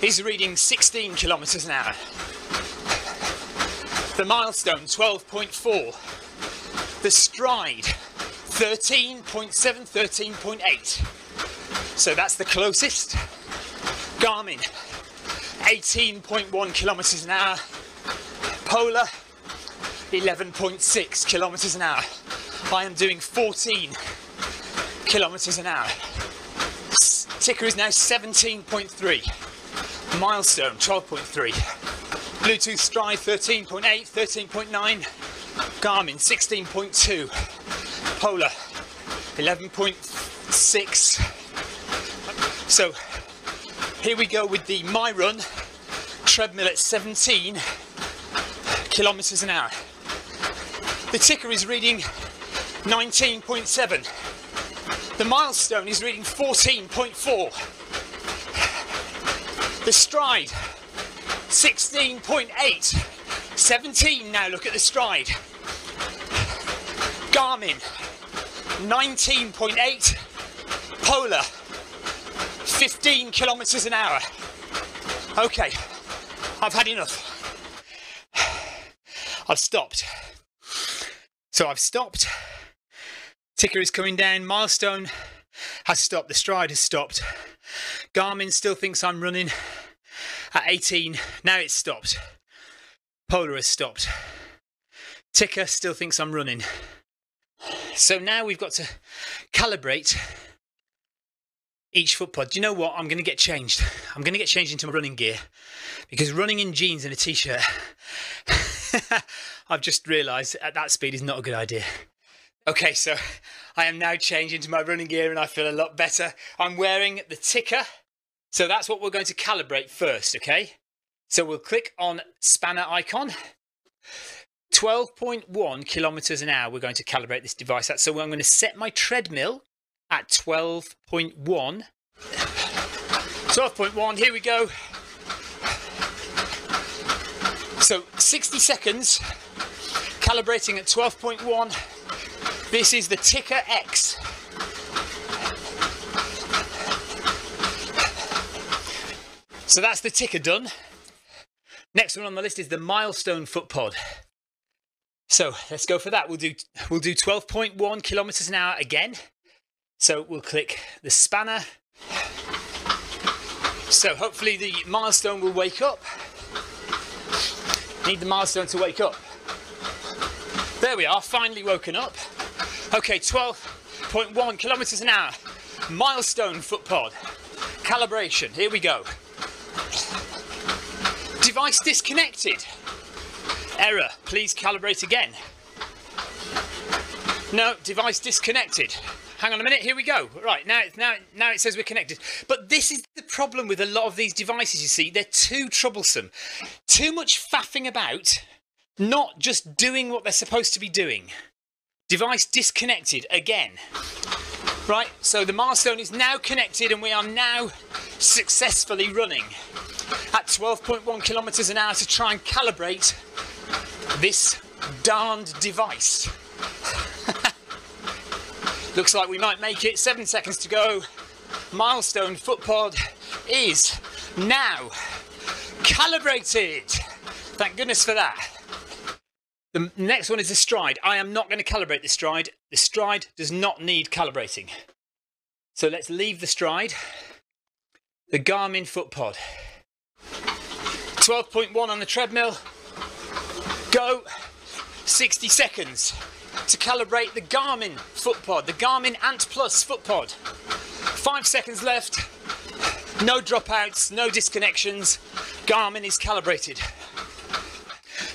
is reading 16 kilometers an hour. The Milestone 12.4. The Stride 13.7, 13.8. So that's the closest. Garmin 18.1 kilometers an hour. Polar 11.6 kilometers an hour. I am doing 14 kilometers an hour. Ticker is now 17.3. Milestone 12.3. Bluetooth Stride 13.8, 13.9. Garmin 16.2. Polar 11.6. So here we go with the MyRun treadmill at 17. kilometers an hour. The ticker is reading 19.7. The milestone is reading 14.4. The stride, 16.8. 17 now, look at the stride. Garmin, 19.8. Polar, 15 kilometers an hour. Okay, I've had enough. I've stopped. So I've stopped. Ticker is coming down. Milestone has stopped. The stride has stopped. Garmin still thinks I'm running at 18. Now it's stopped. Polar has stopped. Ticker still thinks I'm running. So now we've got to calibrate each foot pod. Do you know what? I'm going to get changed. I'm going to get changed into my running gear, because running in jeans and a t-shirt, I've just realised at that speed is not a good idea. Okay, so I am now changed into my running gear and I feel a lot better. I'm wearing the ticker. So that's what we're going to calibrate first, okay? So we'll click on spanner icon. 12.1 kilometers an hour we're going to calibrate this device at. So I'm going to set my treadmill at 12.1. 12.1, here we go. So 60 seconds, calibrating at 12.1. This is the ticker X. So that's the ticker done. Next one on the list is the milestone foot pod. So let's go for that. We'll do 12.1 kilometers an hour again. So we'll click the spanner. So hopefully the milestone will wake up. Need the milestone to wake up. There we are, finally woken up. Okay, 12.1 kilometers an hour. Milestone foot pod. Calibration, here we go. Device disconnected. Error, please calibrate again. No, device disconnected. Hang on a minute, here we go. Right, now it says we're connected. But this is the problem with a lot of these devices, you see. They're too troublesome. Too much faffing about, not just doing what they're supposed to be doing. Device disconnected again. Right, so the milestone is now connected and we are now successfully running at 12.1 kilometers an hour to try and calibrate this darned device. Looks like we might make it. 7 seconds to go. Milestone foot pod is now calibrated. Thank goodness for that. The next one is the stride. I am not going to calibrate the stride. The stride does not need calibrating. So let's leave the stride. The Garmin foot pod. 12.1 on the treadmill. Go. 60 seconds to calibrate the Garmin foot pod, the Garmin Ant Plus foot pod. 5 seconds left. No dropouts, no disconnections. Garmin is calibrated.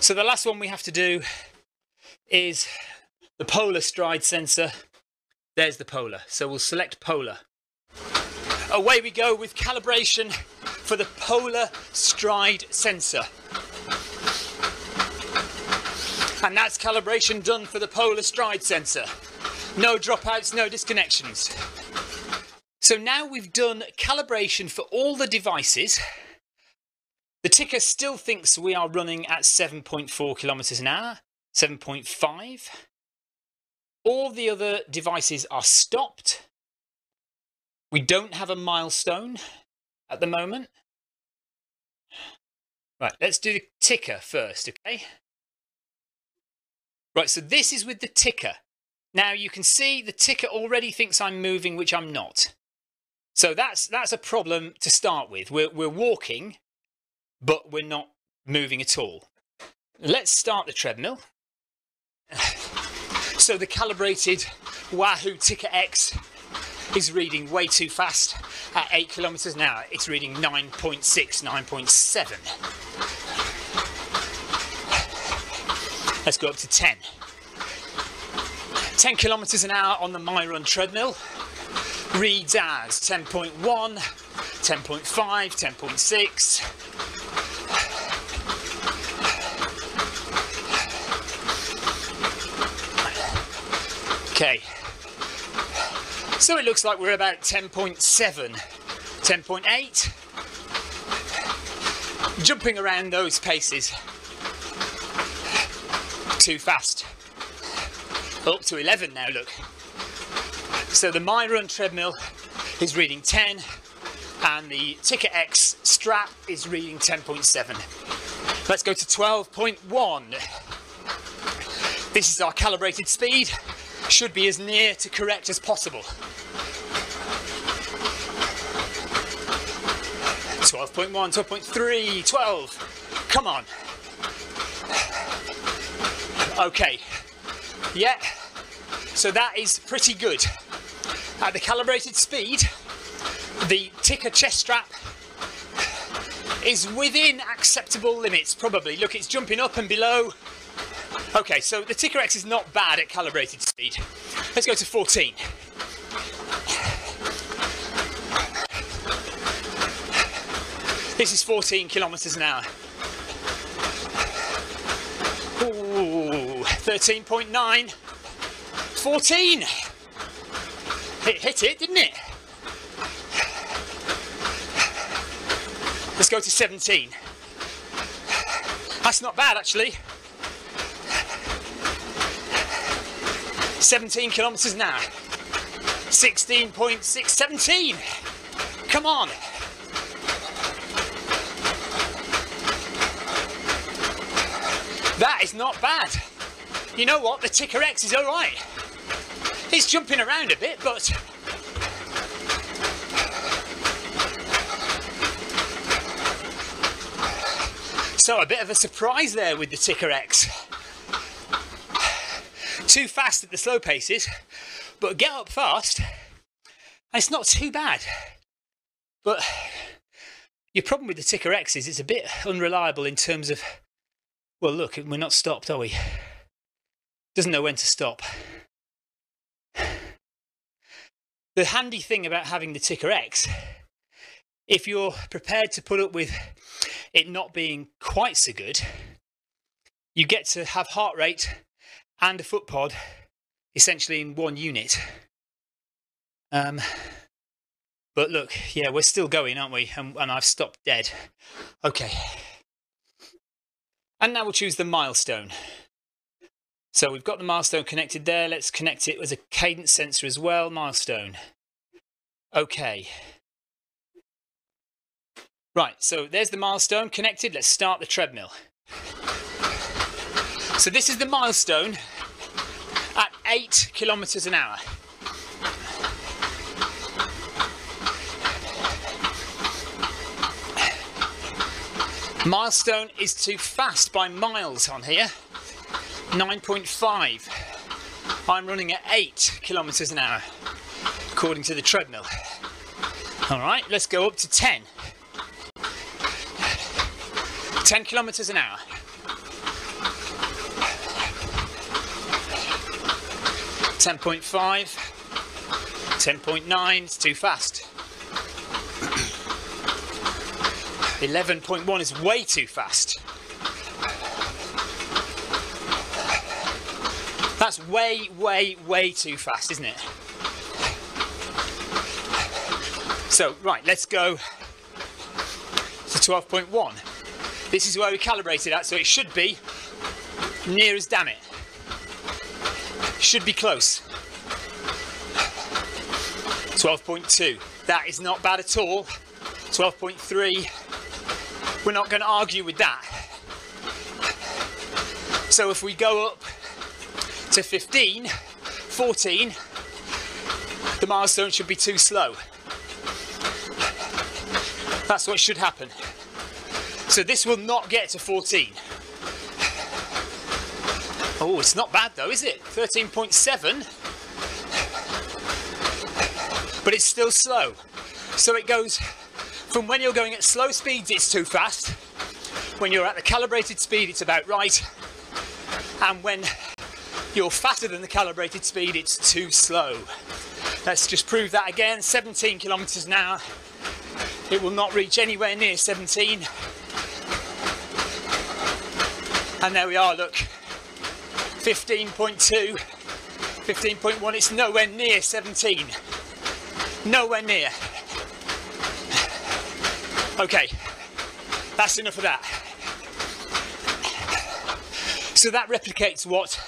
So the last one we have to do is the Polar stride sensor. There's the Polar. So we'll select Polar. Away we go with calibration for the Polar stride sensor. And that's calibration done for the Polar stride sensor. No dropouts, no disconnections. So now we've done calibration for all the devices. The ticker still thinks we are running at 7.4 kilometers an hour, 7.5. All the other devices are stopped. We don't have a milestone at the moment. Right, let's do the ticker first, okay? Right, so this is with the ticker. Now you can see the ticker already thinks I'm moving, which I'm not. So that's a problem to start with. We're walking, but we're not moving at all. Let's start the treadmill. So the calibrated Wahoo Ticker X is reading way too fast at 8 kilometers an hour. It's reading 9.6, 9.7. Let's go up to 10. 10 kilometers an hour on the MyRun treadmill reads as 10.1, 10.5, 10.6. Okay. So it looks like we're about 10.7, 10.8. Jumping around those paces. Too fast. Up to 11 now, look. So the MyRun treadmill is reading 10 and the Ticker X strap is reading 10.7. Let's go to 12.1. This is our calibrated speed. Should be as near to correct as possible. 12.1, 12.3, 12. Come on. Okay. Yeah. So that is pretty good. At the calibrated speed, the Ticker chest strap is within acceptable limits, probably. Look, it's jumping up and below. Okay, so the Ticker X is not bad at calibrated speed. Let's go to 14. This is 14 kilometers an hour. Ooh, 13.9. 14. It hit it, didn't it? Let's go to 17. That's not bad, actually. 17 kilometers an hour. 16.6, 17. Come on. That is not bad. You know what? The Ticker X is all right. It's jumping around a bit, but so a bit of a surprise there with the Ticker X. Too fast at the slow paces, but get up fast, and it's not too bad. But your problem with the Ticker X is it's a bit unreliable in terms of, well, look, we're not stopped, are we? Doesn't know when to stop. The handy thing about having the Ticker X, if you're prepared to put up with it not being quite so good, you get to have heart rate and a foot pod essentially in one unit. But look, yeah, we're still going, aren't we? And I've stopped dead. Okay. And now we'll choose the milestone. So we've got the milestone connected there. Let's connect it with a cadence sensor as well. Milestone. Okay. Right, so there's the milestone connected. Let's start the treadmill. So this is the milestone at 8 kilometers an hour. Milestone is too fast by miles on here. 9.5. I'm running at 8 kilometers an hour, according to the treadmill. All right, let's go up to 10. 10 kilometers an hour. 10.5. 10.9, it's too fast. 11.1 is way too fast. That's way, way, way too fast, isn't it? So, right, let's go to 12.1. This is where we calibrated at, so it should be near as damn it. Should be close. 12.2. That is not bad at all. 12.3. We're not going to argue with that. So if we go up to 15, 14, the milestone should be too slow. That's what should happen. So this will not get to 14. Oh, it's not bad though, is it? 13.7. But it's still slow. So it goes from when you're going at slow speeds, it's too fast. When you're at the calibrated speed, it's about right. And when you're faster than the calibrated speed, it's too slow. Let's just prove that again. 17 kilometers an hour. It will not reach anywhere near 17. And there we are, look. 15.2. 15.1, it's nowhere near 17. Nowhere near. Okay, that's enough of that. So that replicates what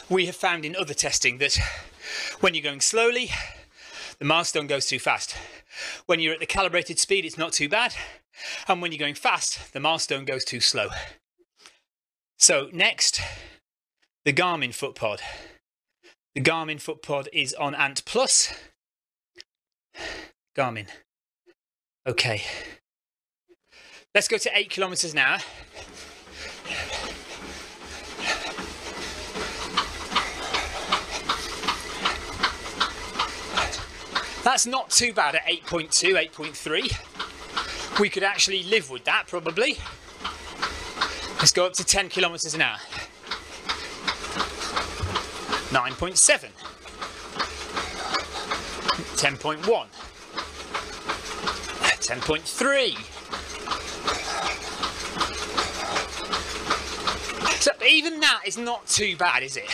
we have found in other testing, that when you're going slowly, the milestone goes too fast. When you're at the calibrated speed, it's not too bad. And when you're going fast, the milestone goes too slow. So next, the Garmin FootPod. The Garmin FootPod is on Ant Plus. Garmin. Okay. Let's go to 8 kilometers an hour. That's not too bad at 8.2, 8.3. We could actually live with that, probably. Let's go up to 10 kilometers an hour. 9.7. 10.1. 10.3. So even that is not too bad, is it?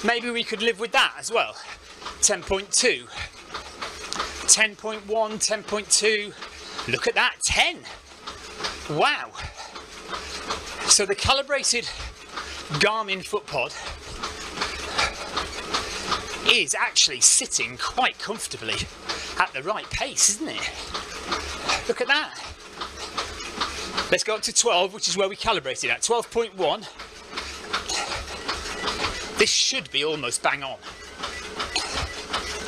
Maybe we could live with that as well. 10.2. 10.1, 10.2, look at that, 10. Wow. So the calibrated Garmin FootPod is actually sitting quite comfortably at the right pace, isn't it? Look at that. Let's go up to 12, which is where we calibrated at. 12.1. This should be almost bang on.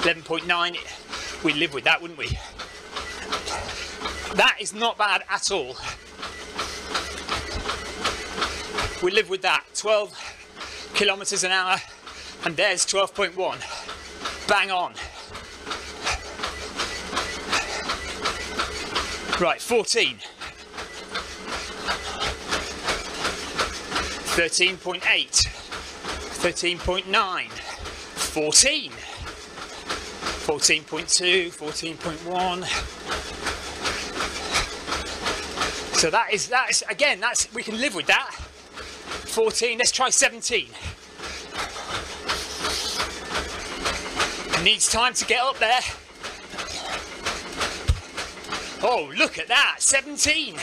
11.9. We'd live with that, wouldn't we? That is not bad at all. We live with that. 12 kilometers an hour, and there's 12.1. Bang on. Right, 14. 13.8. 13.9. 14. 14.2, 14.1. So that is again, we can live with that. 14, let's try 17. It needs time to get up there. Oh, look at that, 17.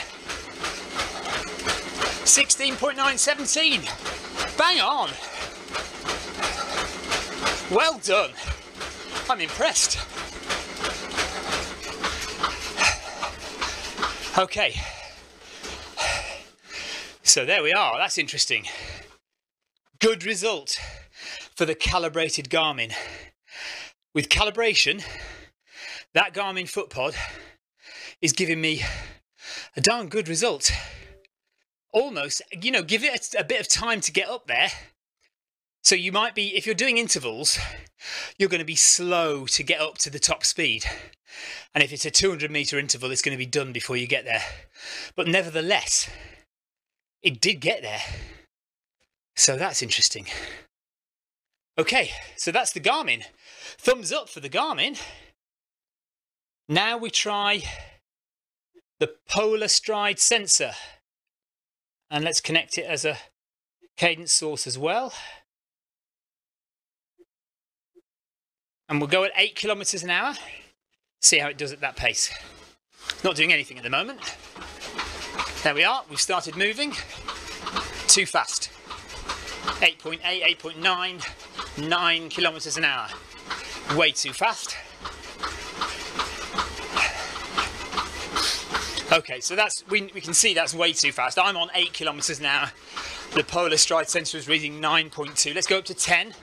16.9, 17. Bang on. Well done. I'm impressed. Okay. So there we are. That's interesting. Good result for the calibrated Garmin. With calibration, that Garmin FootPod is giving me a darn good result. Almost, you know, give it a bit of time to get up there. So you might be, if you're doing intervals, you're going to be slow to get up to the top speed. And if it's a 200 metre interval, it's going to be done before you get there. But nevertheless, it did get there. So that's interesting. Okay, so that's the Garmin. Thumbs up for the Garmin. Now we try the Polar Stride sensor. And let's connect it as a cadence source as well. And we'll go at 8 kilometers an hour. See how it does at that pace. Not doing anything at the moment. There we are. We've started moving. Too fast. 8.8, 8.9, 9 kilometers an hour. Way too fast. Okay, so that's we can see that's way too fast. I'm on 8 kilometers an hour. The Polar Stride sensor is reading 9.2. Let's go up to 10.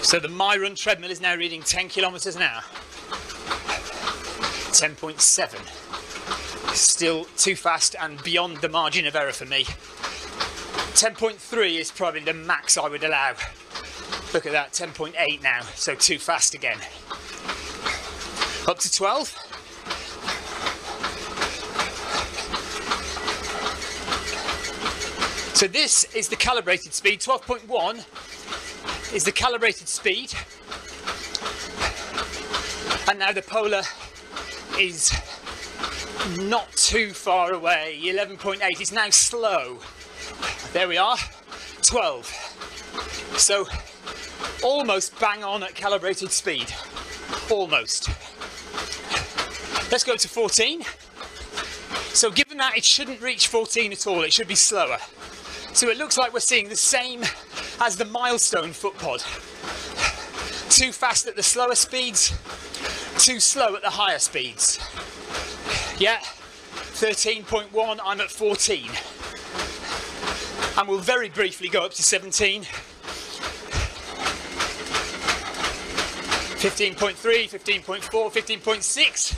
So the MyRun treadmill is now reading 10 kilometers an hour. 10.7. Still too fast and beyond the margin of error for me. 10.3 is probably the max I would allow. Look at that, 10.8 now, so too fast again. Up to 12. So this is the calibrated speed. 12.1 is the calibrated speed. And now the Polar is not too far away. 11.8 is now slow. There we are. 12. So almost bang on at calibrated speed. Almost. Let's go to 14. So given that it shouldn't reach 14 at all, it should be slower. So it looks like we're seeing the same as the milestone foot pod. Too fast at the slower speeds, too slow at the higher speeds. Yeah, 13.1, I'm at 14. And we'll very briefly go up to 17. 15.3, 15.4, 15.6,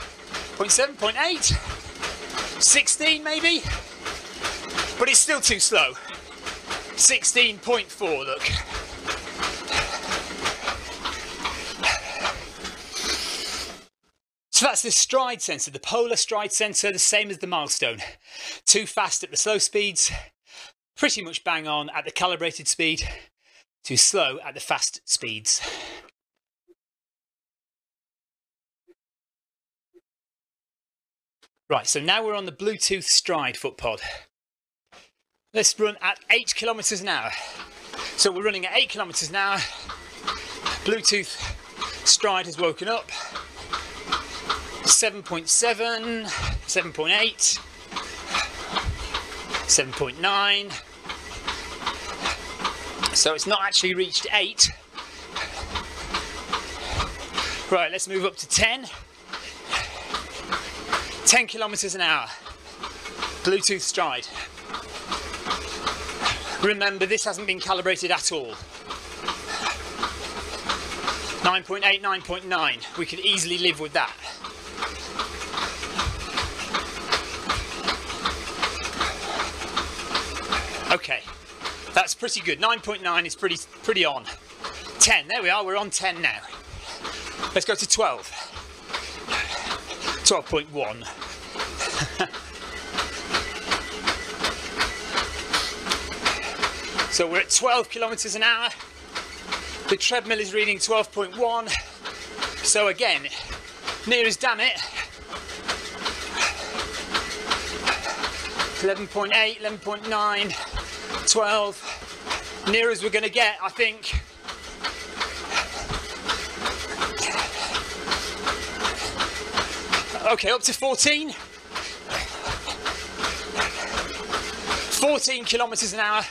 0.7, 0.8, 16 maybe, but it's still too slow. 16.4, look. So that's the stride sensor, the polar stride sensor, the same as the milestone. Too fast at the slow speeds, pretty much bang on at the calibrated speed, too slow at the fast speeds. Right, so now we're on the Bluetooth stride foot pod. Let's run at 8 kilometers an hour. So we're running at 8 kilometers an hour. Bluetooth stride has woken up. 7.7, 7.8, 7.9. So it's not actually reached 8. Right, let's move up to 10. 10 kilometers an hour. Bluetooth stride. Remember, this hasn't been calibrated at all. 9.8, 9.9. We could easily live with that. Okay, that's pretty good. 9.9 is pretty on. 10, there we are, we're on 10 now. Let's go to 12. 12.1. So we're at 12 kilometers an hour. The treadmill is reading 12.1. So again, near as damn it. 11.8, 11.9, 12. Near as we're going to get, I think. Okay, up to 14. 14 kilometers an hour.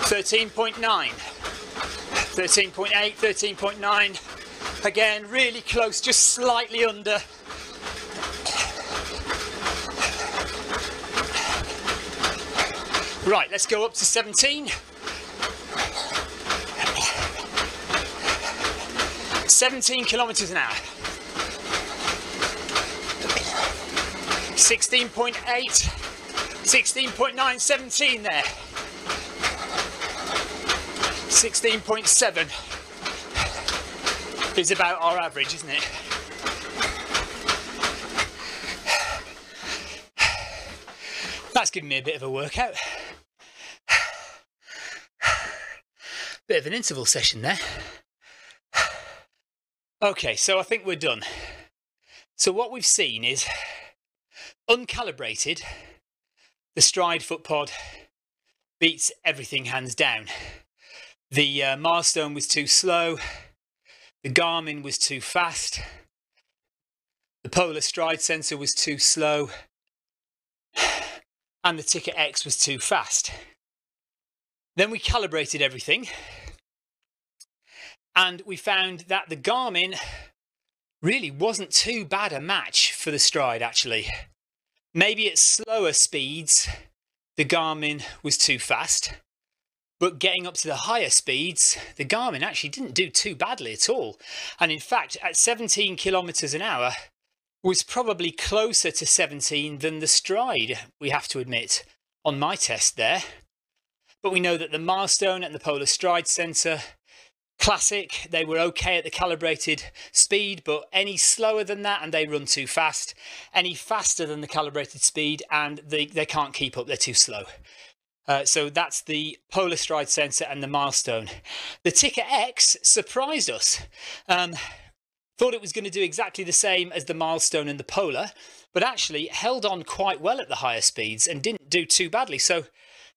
13.9. 13.8, 13.9. Again, really close, just slightly under. Right, let's go up to 17. 17 kilometers an hour. 16.8, 16.9, 17 there. 16.7 is about our average, isn't it? That's given me a bit of a workout. Bit of an interval session there. Okay, so I think we're done. So what we've seen is, uncalibrated, the stride foot pod beats everything hands down. The milestone was too slow, the Garmin was too fast, the polar stride sensor was too slow, and the Ticker X was too fast. Then we calibrated everything, and we found that the Garmin really wasn't too bad a match for the stride, actually. Maybe at slower speeds, the Garmin was too fast, but getting up to the higher speeds, the Garmin actually didn't do too badly at all. And in fact, at 17 kilometers an hour, was probably closer to 17 than the stride, we have to admit, on my test there. But we know that the milestone and the polar stride sensor, classic, they were okay at the calibrated speed, but any slower than that and they run too fast, any faster than the calibrated speed and they can't keep up, they're too slow. So that's the polar stride sensor and the milestone. The Ticker X surprised us. Thought it was going to do exactly the same as the milestone and the polar, but actually held on quite well at the higher speeds and didn't do too badly. So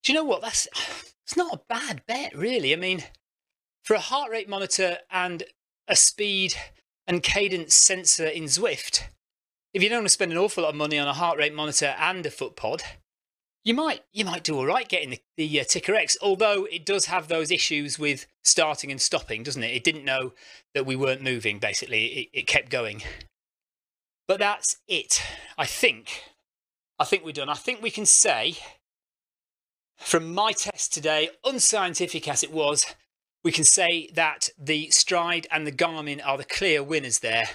do you know what? It's not a bad bet, really. I mean, for a heart rate monitor and a speed and cadence sensor in Zwift, if you don't want to spend an awful lot of money on a heart rate monitor and a foot pod, you might do all right getting the Ticker X, although it does have those issues with starting and stopping, doesn't it? It didn't know that we weren't moving, basically. It kept going. But that's it. I think we're done. I think we can say, from my test today, unscientific as it was, we can say that the Stride and the Garmin are the clear winners there.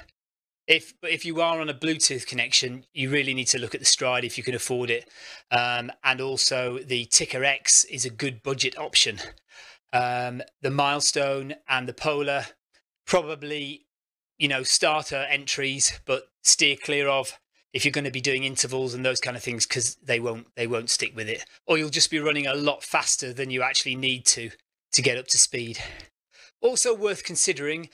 But if you are on a Bluetooth connection, you really need to look at the Stride if you can afford it. And also the Ticker X is a good budget option. The Milestone and the Polar, probably, you know, starter entries, but steer clear of if you're going to be doing intervals and those kind of things, because they won't stick with it, or you'll just be running a lot faster than you actually need to get up to speed. Also worth considering,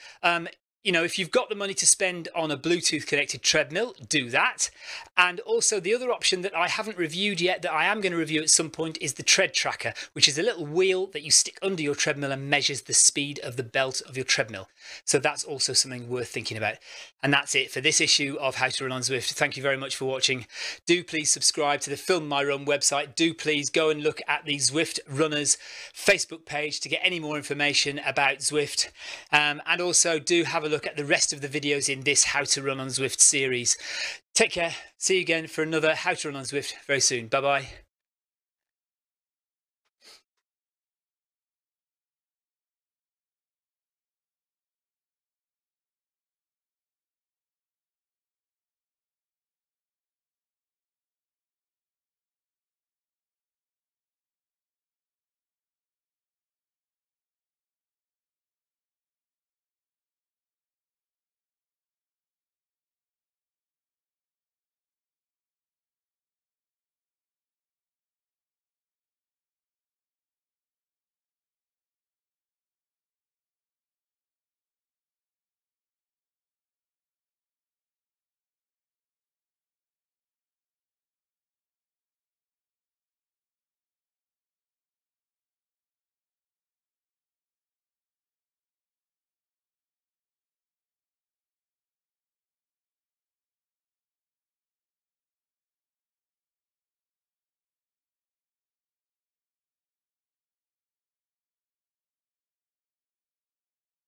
you know, if you've got the money to spend on a Bluetooth connected treadmill, do that. And also the other option that I haven't reviewed yet, that I am going to review at some point, is the tread tracker, which is a little wheel that you stick under your treadmill and measures the speed of the belt of your treadmill. So that's also something worth thinking about. And that's it for this issue of How to Run on Zwift. Thank you very much for watching. Do please subscribe to the Film My Run website. Do please go and look at the Zwift Runners Facebook page to get any more information about Zwift. And also do have a look at the rest of the videos in this How to Run on Zwift series. Take care. See you again for another How to Run on Zwift very soon. Bye bye.